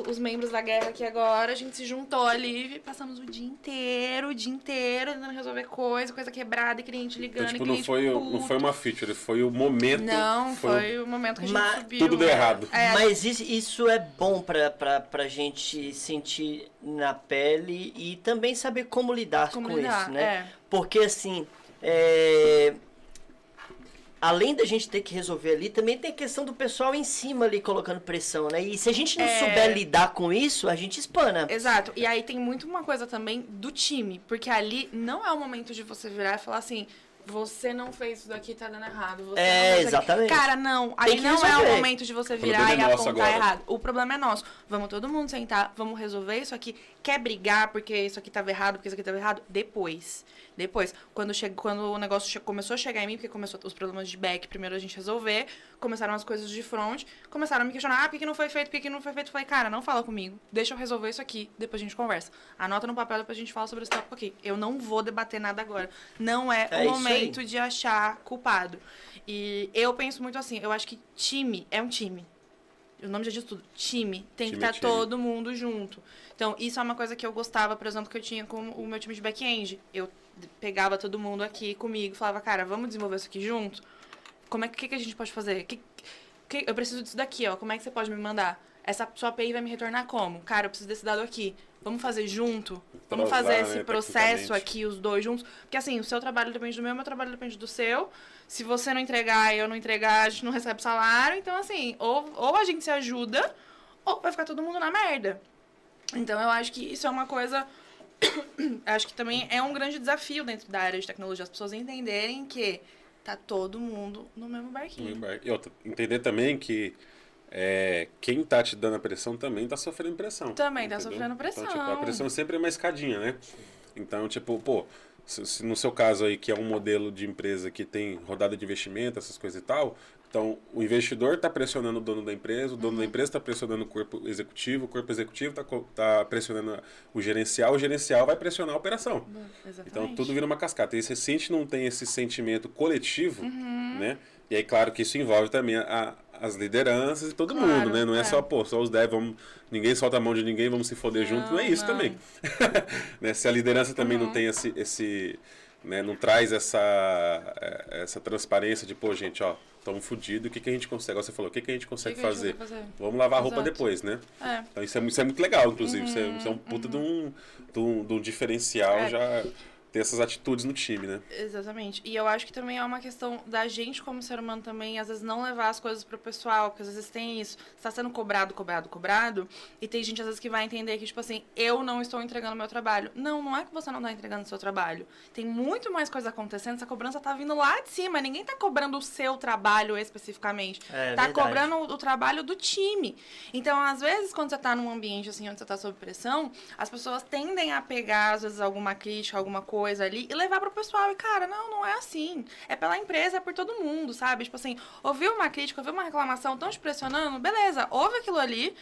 S4: Os membros da guerra aqui agora, a gente se juntou ali e passamos o dia inteiro tentando resolver coisa quebrada, e cliente ligando,
S2: Então, tipo,
S4: e cliente
S2: não foi uma feature, foi o momento.
S4: Não, foi o momento que a gente subiu.
S2: Tudo deu errado.
S3: Mas isso é bom pra gente sentir na pele e também saber como lidar com isso, né? Porque assim, além da gente ter que resolver ali, também tem a questão do pessoal em cima ali colocando pressão, né? E se a gente não souber lidar com isso, a gente espana.
S4: Exato. E aí tem muito uma coisa também do time. Porque ali não é o momento de você virar e falar assim, você não fez isso daqui, tá dando errado. Você não
S3: exatamente.
S4: Cara, não. Aí não é o momento de você virar e apontar errado. O problema é nosso. Vamos todo mundo sentar, vamos resolver isso aqui. Quer brigar porque isso aqui tava errado, porque isso aqui tava errado? Depois. Quando o negócio começou a chegar em mim, porque começou os problemas de back, primeiro a gente resolver, começaram as coisas de front, começaram a me questionar, por que não foi feito, por que não foi feito? Eu falei, cara, não fala comigo, deixa eu resolver isso aqui, depois a gente conversa. Anota no papel, depois a gente fala sobre esse tópico aqui. Eu não vou debater nada agora. Não é o momento de achar culpado. E eu penso muito assim, eu acho que time é um time. O nome já diz tudo. Time. Tem que estar todo mundo junto. Então, isso é uma coisa que eu gostava, por exemplo, que eu tinha com o meu time de back-end. Eu pegava todo mundo aqui comigo e falava, cara, vamos desenvolver isso aqui junto? Que a gente pode fazer? Eu preciso disso daqui, ó. Como é que você pode me mandar? Essa sua API vai me retornar como? Cara, eu preciso desse dado aqui. Vamos fazer junto? Vamos fazer esse processo aqui, os dois juntos? Porque assim, o seu trabalho depende do meu trabalho depende do seu. Se você não entregar e eu não entregar, a gente não recebe salário. Então, assim, ou a gente se ajuda, ou vai ficar todo mundo na merda. Então, eu acho que isso é uma coisa... acho que também é um grande desafio dentro da área de tecnologia. As pessoas entenderem que tá todo mundo no mesmo barquinho.
S2: E entender também que quem tá te dando a pressão também tá sofrendo pressão.
S4: Também
S2: entendeu?
S4: tá sofrendo pressão.
S2: Então, tipo, a pressão sempre é uma escadinha, né? Então, tipo, pô, se no seu caso aí, que é um modelo de empresa que tem rodada de investimento, essas coisas e tal, então o investidor está pressionando o dono da empresa, o dono da empresa está pressionando o corpo executivo está pressionando o gerencial vai pressionar a operação.
S4: Exatamente.
S2: Então tudo vira uma cascata. E se a gente não tem esse sentimento coletivo, né? E aí, claro que isso envolve também as lideranças e todo mundo, né? Não é só, só os devs, ninguém solta a mão de ninguém, vamos se foder junto. Não é isso também. Né? Se a liderança também não tem esse né? Não traz essa transparência de, pô, gente, ó, estamos fodidos, o que a gente consegue? Você falou, o que a gente consegue fazer? Vamos lavar a roupa depois, né? Então isso é muito legal, inclusive. Isso é um puta de um diferencial ter essas atitudes no time, né?
S4: Exatamente. E eu acho que também é uma questão da gente como ser humano também, às vezes não levar as coisas pro pessoal, porque às vezes tem isso, você tá sendo cobrado, e tem gente às vezes que vai entender que, tipo assim, eu não estou entregando meu trabalho. Não, não é que você não tá entregando o seu trabalho. Tem muito mais coisa acontecendo, essa cobrança tá vindo lá de cima, ninguém tá cobrando o seu trabalho especificamente. Tá
S3: verdade.
S4: cobrando o trabalho do time. Então, às vezes, quando você tá num ambiente assim, onde você tá sob pressão, as pessoas tendem a pegar, às vezes, alguma crítica, alguma coisa ali e levar pro pessoal. E, cara, não é assim. É pela empresa, é por todo mundo, sabe? Tipo assim, ouviu uma crítica, ouviu uma reclamação, tão te pressionando, beleza, ouve aquilo ali,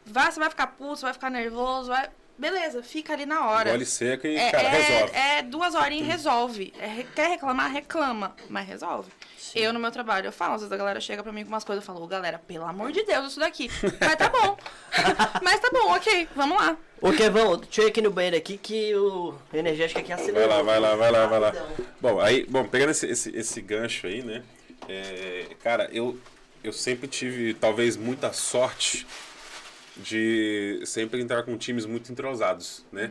S4: você vai ficar puto, você vai ficar nervoso, beleza, fica ali na hora.
S2: Gole seca e, cara, resolve.
S4: 2 horinhas e resolve. Quer reclamar? Reclama, mas resolve.
S3: Sim.
S4: Eu, no meu trabalho, eu falo, às vezes a galera chega pra mim com umas coisas, eu falo, galera, pelo amor de Deus, isso daqui. Mas tá bom. Mas tá bom, ok, vamos lá.
S3: Ô, Kevão, deixa eu ir aqui no banheiro aqui que o energético aqui acelerou.
S2: Vai lá.
S3: Rapidão.
S2: Bom, pegando esse gancho aí, né? Cara, eu sempre tive, talvez, muita sorte de sempre entrar com times muito entrosados, né?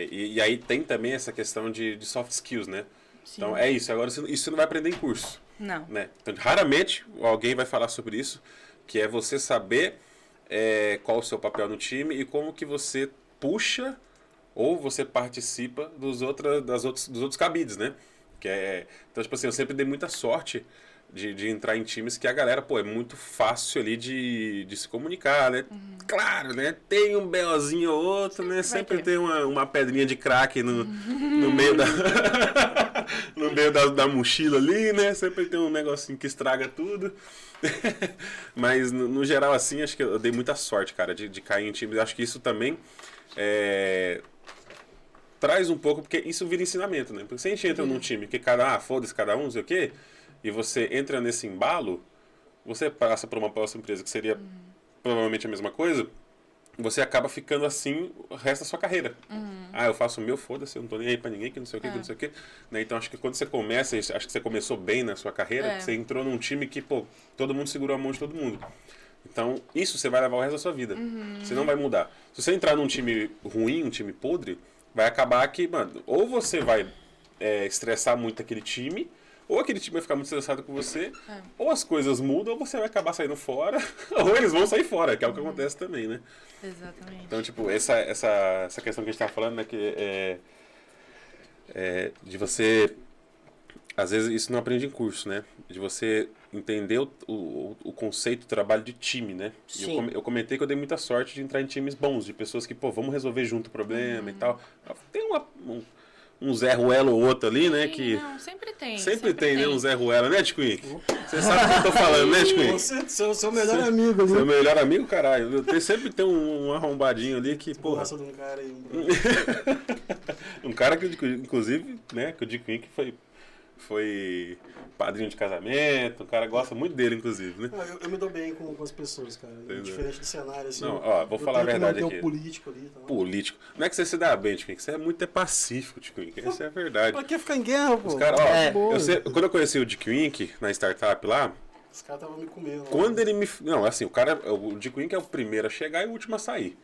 S2: E aí tem também essa questão de soft skills, né?
S4: Sim.
S2: Então é isso. Agora, isso você não vai aprender em curso.
S4: Não.
S2: Né? Então, raramente alguém vai falar sobre isso, que é você saber qual o seu papel no time e como que você puxa ou você participa dos outros cabides, né? Então, tipo assim, eu sempre dei muita sorte de entrar em times que a galera, pô, é muito fácil ali de se comunicar, né? Claro, né? Tem um BOzinho ou outro, né? Sempre tem uma pedrinha de crack no meio no meio da mochila ali, né? Sempre tem um negocinho que estraga tudo. Mas, no geral, assim, acho que eu dei muita sorte, cara, de cair em times. Acho que isso também traz um pouco, porque isso vira ensinamento, né? Porque se a gente entra num time que foda-se cada um, não sei o quê, e você entra nesse embalo, você passa por uma próxima empresa que seria provavelmente a mesma coisa, você acaba ficando assim o resto da sua carreira. Eu faço o meu, foda-se, eu não tô nem aí pra ninguém, que não sei o que, que não sei o que. Né? Então, acho que quando você começa, acho que você começou bem na sua carreira, que você entrou num time que, pô, todo mundo segurou a mão de todo mundo. Então, isso você vai levar o resto da sua vida. Você não vai mudar. Se você entrar num time ruim, um time podre, vai acabar que, mano, ou você vai estressar muito aquele time, ou aquele time vai ficar muito estressado com você, ou as coisas mudam, ou você vai acabar saindo fora, ou eles vão sair fora, que é o que acontece também, né?
S4: Exatamente.
S2: Então, tipo, essa questão que a gente tava falando, né, que de você, às vezes isso não aprende em curso, né? De você entender o conceito do trabalho de time, né?
S3: Sim.
S2: Eu comentei que eu dei muita sorte de entrar em times bons, de pessoas que, pô, vamos resolver junto o problema e tal. Tem um Zé Ruela ou outro ali, né?
S4: Sim,
S2: Que
S4: não, sempre tem.
S2: sempre tem, né? Um Zé Ruela, né, Tiquinho? Você sabe o que eu tô falando, né, Tiquinho?
S1: Seu melhor amigo ali.
S2: Seu melhor amigo, caralho. Sempre tem um arrombadinho ali que, porra.
S1: Gosta de um cara aí.
S2: Um cara que, inclusive, né, que o Tiquinho que foi padrinho de casamento, o cara gosta muito dele, inclusive, né?
S1: Eu me dou bem com as pessoas, cara.
S2: Entendeu?
S1: Diferente do cenário, assim.
S2: Não, ó, vou falar a verdade aqui.
S1: Um político ali. Tá?
S2: Político. Não é que você se dá bem, Tiquinho, você é muito pacífico, Tiquinho. Essa é a verdade.
S1: Pra que ficar em guerra, pô?
S2: Os caras,
S1: Boa.
S2: quando eu conheci o Dick Wink na startup lá,
S1: Os caras estavam me comendo.
S2: quando ele me. Não, assim, o Dick Wink é o primeiro a chegar e o último a sair.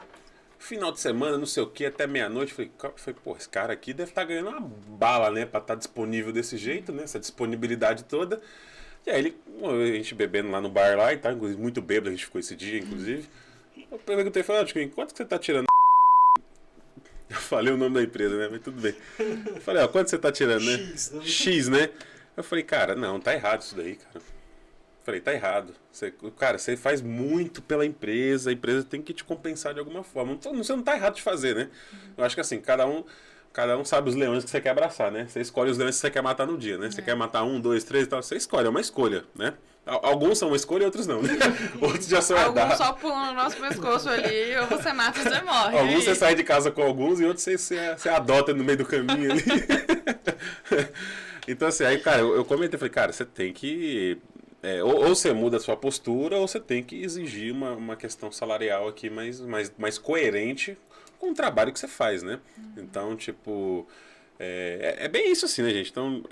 S2: Final de semana, não sei o que, até meia-noite, falei, pô, esse cara aqui deve estar ganhando uma bala, né, pra estar disponível desse jeito, né, essa disponibilidade toda. E aí a gente bebendo lá no bar lá e tal, inclusive muito bêbado, a gente ficou esse dia, inclusive. Eu perguntei, falei, Dick Wink, quanto que você tá tirando? Eu falei o nome da empresa, né, mas tudo bem. Eu falei, quanto você tá tirando, né? X, né? Eu falei, cara, não, tá errado isso daí, cara. Falei, tá errado. Você faz muito pela empresa, a empresa tem que te compensar de alguma forma. Você não tá errado de fazer, né? Eu acho que assim, cada um sabe os leões que você quer abraçar, né? Você escolhe os leões que você quer matar no dia, né? Você quer matar 1, 2, 3 e tal, você escolhe, é uma escolha, né? Alguns são uma escolha e outros não, né? Outros já são
S4: Alguns só pulam no nosso pescoço ali, ou você mata ou você morre.
S2: Alguns você sai de casa com alguns e outros você adota no meio do caminho ali. Então assim, aí, cara, eu comentei, falei, cara, você tem que... ou você muda a sua postura, ou você tem que exigir uma questão salarial aqui mais coerente com o trabalho que você faz, né? Então, tipo, é bem isso assim, né, gente? Então,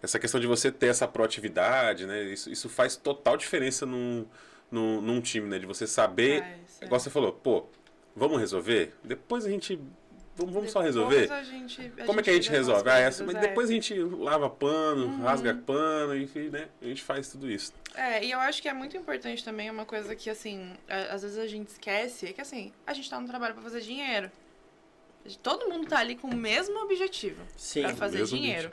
S2: essa questão de você ter essa proatividade, né? Isso faz total diferença num time, né? De você saber, igual você falou, pô, vamos resolver? Depois a gente vamos só resolver? Como é que a gente resolve? Mas depois a gente lava pano, rasga pano, enfim, né? A gente faz tudo isso.
S4: E eu acho que é muito importante também uma coisa que, assim, às vezes a gente esquece, é que, assim, a gente tá no trabalho pra fazer dinheiro. Todo mundo tá ali com o mesmo objetivo.
S3: Sim.
S4: Pra fazer
S2: mesmo
S4: dinheiro.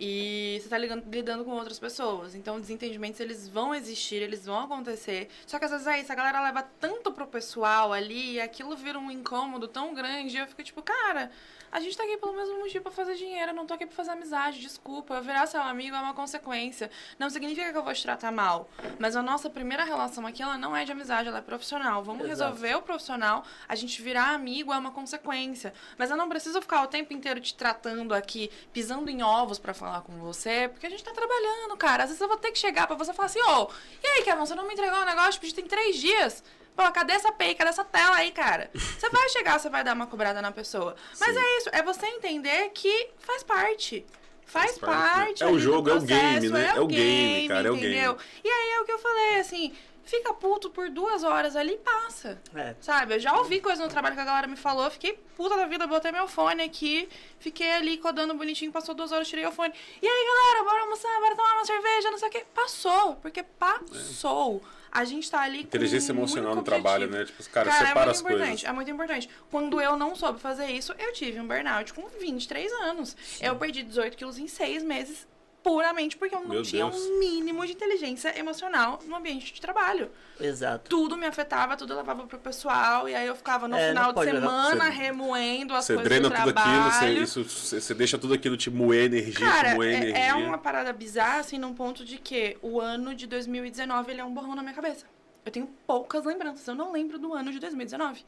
S4: E você tá lidando com outras pessoas. Então, desentendimentos, eles vão existir, eles vão acontecer. Só que, às vezes, é isso. A galera leva tanto pro pessoal ali e aquilo vira um incômodo tão grande. E eu fico tipo, cara, a gente tá aqui pelo mesmo motivo pra fazer dinheiro. Eu não tô aqui pra fazer amizade, desculpa. Eu virar seu amigo é uma consequência. Não significa que eu vou te tratar mal. Mas a nossa primeira relação aqui, ela não é de amizade, ela é profissional. Vamos resolver o profissional. A gente virar amigo é uma consequência. Mas eu não preciso ficar o tempo inteiro te tratando aqui, pisando em ovos pra falar com você, porque a gente tá trabalhando, cara. Às vezes eu vou ter que chegar pra você e falar assim, e aí, Kevin, você não me entregou um negócio, tipo, tem 3 dias. Pô, cadê essa API? Cadê essa tela aí, cara? Você vai chegar, você vai dar uma cobrada na pessoa. Mas é isso, é você entender que faz parte. Faz parte.
S2: É o jogo, é o game, né? É o game, cara,
S4: entendeu?
S2: É o game.
S4: E aí é o que eu falei, assim, fica puto por 2 horas ali e passa. Sabe? Eu já ouvi coisa no trabalho que a galera me falou, fiquei puta da vida, botei meu fone aqui, fiquei ali codando bonitinho, passou 2 horas, tirei o fone. E aí, galera, bora almoçar, bora tomar uma cerveja, não sei o quê. Passou, porque passou. A gente tá ali
S2: Inteligência
S4: com
S2: emocional no
S4: objetivo.
S2: trabalho, né? Tipo, cara, separa as coisas.
S4: É muito importante. Quando eu não soube fazer isso, eu tive um burnout com 23 anos. Sim. Eu perdi 18 quilos em 6 meses, puramente porque eu não tinha um mínimo de inteligência emocional no ambiente de trabalho.
S3: Exato.
S4: Tudo me afetava, tudo eu levava pro pessoal, e aí eu ficava no final de semana remoendo as coisas do trabalho.
S2: Você deixa tudo aquilo te moer energia,
S4: Cara,
S2: moer energia.
S4: É uma parada bizarra, assim, num ponto de que o ano de 2019, ele é um borrão na minha cabeça. Eu tenho poucas lembranças, eu não lembro do ano de 2019.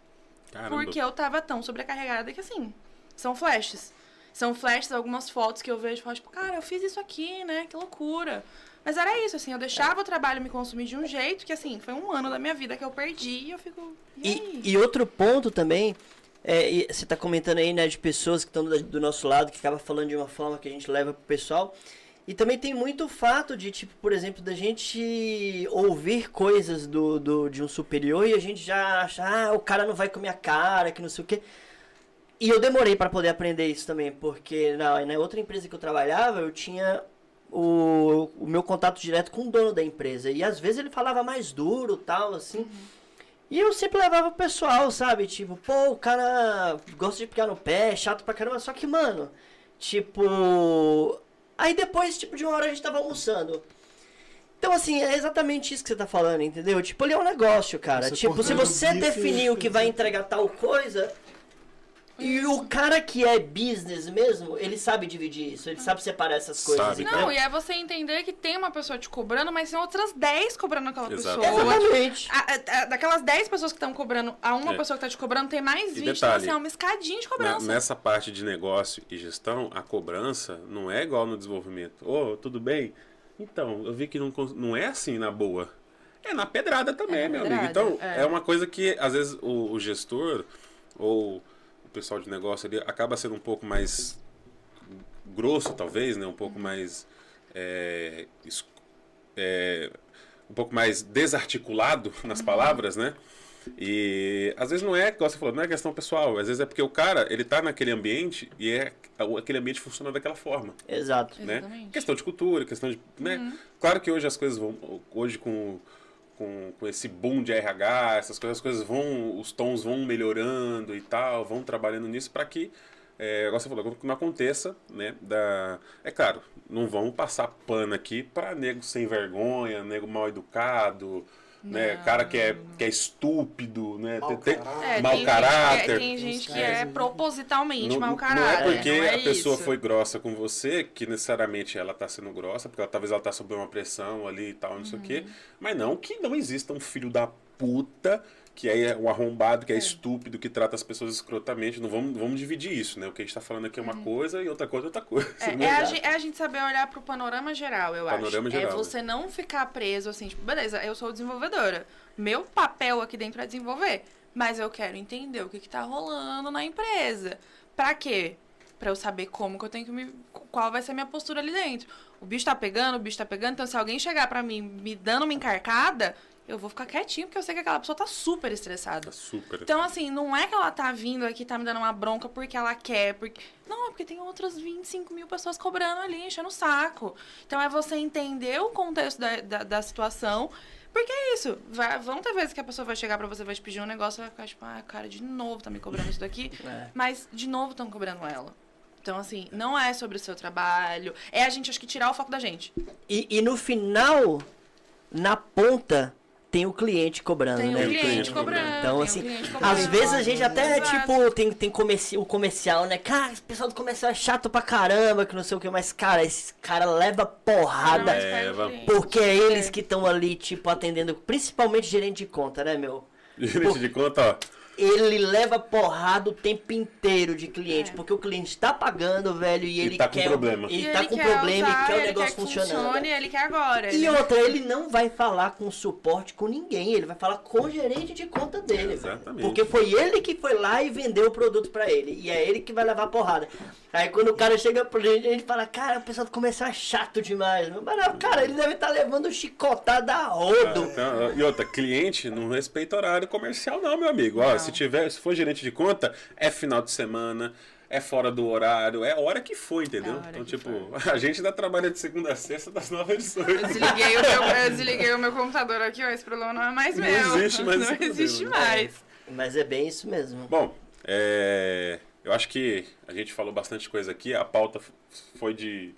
S2: Caramba.
S4: Porque eu tava tão sobrecarregada que, assim, são flashes. São flashes, algumas fotos que eu vejo e falo, tipo, cara, eu fiz isso aqui, né? Que loucura. Mas era isso, assim, eu deixava o trabalho me consumir de um jeito que, assim, foi um ano da minha vida que eu perdi e eu fico...
S3: E outro ponto também, você tá comentando aí, né, de pessoas que estão do nosso lado, que acaba falando de uma forma que a gente leva pro pessoal. E também tem muito fato de, tipo, por exemplo, da gente ouvir coisas de um superior e a gente já acha, o cara não vai comer a cara, que não sei o quê. E eu demorei para poder aprender isso também, porque na outra empresa que eu trabalhava, eu tinha o meu contato direto com o dono da empresa. E às vezes ele falava mais duro, tal, assim. E eu sempre levava o pessoal, sabe? Tipo, pô, o cara gosta de picar no pé, é chato pra caramba. Só que, mano, tipo... Aí depois, tipo, de uma hora a gente tava almoçando. Então, assim, é exatamente isso que você tá falando, entendeu? Tipo, ali é um negócio, cara.
S1: Você
S3: tipo, se você definir o que vai entregar tal coisa... E o cara que é business mesmo, ele sabe dividir isso, ele sabe separar essas coisas.
S2: Sabe.
S4: Não, e é você entender que tem uma pessoa te cobrando, mas tem outras 10 cobrando aquela pessoa.
S3: Exatamente.
S4: Daquelas 10 pessoas que estão cobrando, a uma pessoa que tá te cobrando, tem mais 20, então assim, é uma escadinha de cobrança.
S2: Nessa parte de negócio e gestão, a cobrança não é igual no desenvolvimento. Tudo bem? Então, eu vi que não é assim na boa. É na pedrada também, meu amigo. Então, é uma coisa que, às vezes, o gestor ou... o pessoal de negócio ali acaba sendo um pouco mais grosso, talvez, né? Um pouco mais um pouco mais desarticulado nas palavras, né? E às vezes não é, como você falou, não é questão pessoal, às vezes é porque o cara, ele tá naquele ambiente e aquele ambiente funciona daquela forma.
S3: Exato.
S2: Né? Questão de cultura, questão de, né? Claro que hoje as coisas vão, hoje com esse boom de RH, essas coisas vão, os tons vão melhorando e tal, vão trabalhando nisso para que, igual você falou, que não aconteça, né, é claro, não vão passar pano aqui para nego sem vergonha, nego mal educado, né, cara que é estúpido, né, mau caráter.
S4: Tem gente que é propositalmente mau
S2: caráter. Não é porque
S4: não é
S2: a pessoa
S4: isso.
S2: foi grossa com você que necessariamente ela tá sendo grossa, porque talvez ela tá sob uma pressão ali e tal, não sei o quê, mas não que não exista um filho da puta que é um arrombado, que é estúpido, que trata as pessoas escrotamente. Não vamos dividir isso, né? O que a gente tá falando aqui é uma coisa e outra coisa é outra coisa.
S4: É a gente saber olhar pro panorama geral, eu acho.
S2: Geral,
S4: é você não ficar preso assim, tipo, beleza, eu sou desenvolvedora. Meu papel aqui dentro é desenvolver. Mas eu quero entender o que tá rolando na empresa. Pra quê? Pra eu saber como que eu tenho que qual vai ser a minha postura ali dentro. O bicho tá pegando, então se alguém chegar pra mim me dando uma encarcada... eu vou ficar quietinho, porque eu sei que aquela pessoa tá super estressada.
S2: Super.
S4: Então, assim, não é que ela tá vindo aqui, tá me dando uma bronca porque ela quer, porque... Não, é porque tem outras 25 mil pessoas cobrando ali, enchendo o saco. Então, é você entender o contexto da situação, porque é isso. Vão ter vezes que a pessoa vai chegar pra você, vai te pedir um negócio, vai ficar tipo, cara, de novo tá me cobrando isso daqui. Mas, de novo, estão cobrando ela. Então, assim, não é sobre o seu trabalho, é a gente, acho que, tirar o foco da gente.
S3: E no final, na ponta... Tem o cliente cobrando,
S4: Tem
S3: né?
S4: o cliente cobrando.
S3: Então,
S4: tem
S3: assim,
S4: o cliente cobrando.
S3: às vezes a gente até,
S4: Exato.
S3: tipo, tem o comercial, né? Cara, esse pessoal do comercial é chato pra caramba, que não sei o que, mas, cara, esse cara leva porrada,
S4: Mas pega o cliente.
S3: porque é eles que estão ali, tipo, atendendo, principalmente gerente de conta, né, meu?
S2: Gerente de conta, ó.
S3: Ele leva porrada o tempo inteiro de cliente, porque o cliente tá pagando, velho, e ele
S2: tá com
S3: quer...
S2: problema.
S3: Ele
S4: E
S3: tá
S4: ele
S3: com
S4: quer
S3: problema
S4: usar,
S3: e quer o
S4: ele
S3: negócio
S4: que
S3: funcionando.
S4: funcione, ele quer agora.
S3: E
S4: ele-
S3: outra, ele não vai falar com suporte com ninguém, ele vai falar com o gerente de conta dele.
S2: Exatamente.
S3: Porque foi ele que foi lá e vendeu o produto pra ele. E é ele que vai levar porrada. Aí quando o cara chega pro gente, a gente fala, cara, o pessoal do comercial é chato demais. Mas não, cara, ele deve estar levando chicotada a rodo.
S2: Então, e outra, cliente não respeita horário comercial, não, meu amigo. Ó,
S4: Não.
S2: se for gerente de conta, é final de semana, é fora do horário, é a hora que for, entendeu?
S4: É a hora
S2: Então,
S4: que
S2: tipo,
S4: for.
S2: a gente ainda trabalha de segunda a sexta das 9 às 18.
S4: Eu desliguei o meu computador aqui, ó. Esse problema não é mais
S2: Não
S4: meu.
S2: existe mais esse
S4: Não existe
S2: problema.
S4: mais.
S3: Mas é bem isso mesmo.
S2: Bom, eu acho que a gente falou bastante coisa aqui. A pauta foi de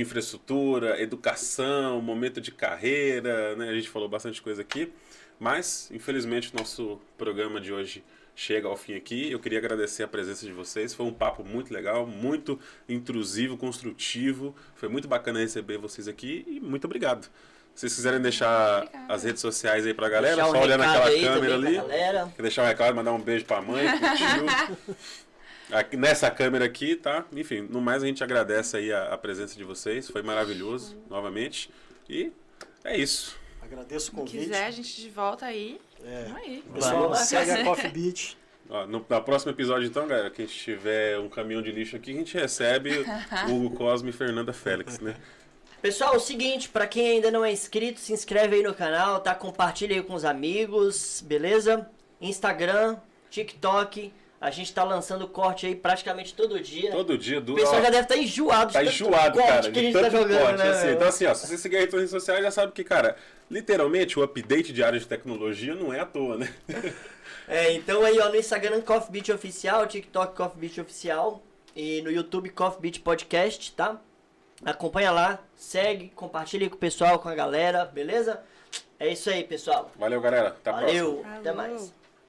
S2: infraestrutura, educação, momento de carreira, né? A gente falou bastante coisa aqui. Mas, infelizmente, o nosso programa de hoje chega ao fim aqui. Eu queria agradecer a presença de vocês. Foi um papo muito legal, muito intrusivo, construtivo. Foi muito bacana receber vocês aqui e muito obrigado. Se vocês quiserem deixar
S4: Obrigada.
S2: as redes sociais aí pra galera,
S3: Deixar um
S2: só olhar
S3: recado
S2: naquela
S3: aí
S2: câmera
S3: também
S2: ali.
S3: pra galera.
S2: Quer deixar um recado, mandar um beijo pra mãe, pro tio. Aqui, nessa câmera aqui, tá? Enfim, no mais a gente agradece aí a presença de vocês. Foi maravilhoso, novamente. E é isso.
S1: Agradeço o
S4: Se
S1: convite.
S4: quiser, a gente de volta aí. Vamos aí.
S1: Pessoal,
S3: Vamos lá.
S1: segue a Coffee Beach.
S2: Ó, no próximo episódio, então, galera, que a gente tiver um caminhão de lixo aqui, a gente recebe o Hugo Cosme e Fernanda Félix, né?
S3: Pessoal, é o seguinte, pra quem ainda não é inscrito, se inscreve aí no canal, tá? Compartilha aí com os amigos, beleza? Instagram, TikTok, a gente tá lançando corte aí praticamente todo dia.
S2: Todo dia,
S3: O
S2: do.
S3: pessoal
S2: ó,
S3: já deve estar enjoado
S2: Tá
S3: de tanto
S2: enjoado,
S3: corte
S2: cara,
S3: que a
S2: de
S3: gente tá
S2: tanto
S3: jogando,
S2: corte,
S3: né,
S2: assim.
S3: meu?
S2: Então, assim, ó, se você seguir as redes sociais, já sabe que, cara, literalmente, o update diário de tecnologia não é à toa, né?
S3: Então aí, ó, no Instagram, Coffee Beach Oficial, TikTok, Coffee Beach Oficial, e no YouTube, Coffee Beach Podcast, tá? Acompanha lá, segue, compartilha aí com o pessoal, com a galera, beleza? É isso aí, pessoal.
S2: Valeu, galera. Até a próxima.
S3: Valeu, até mais.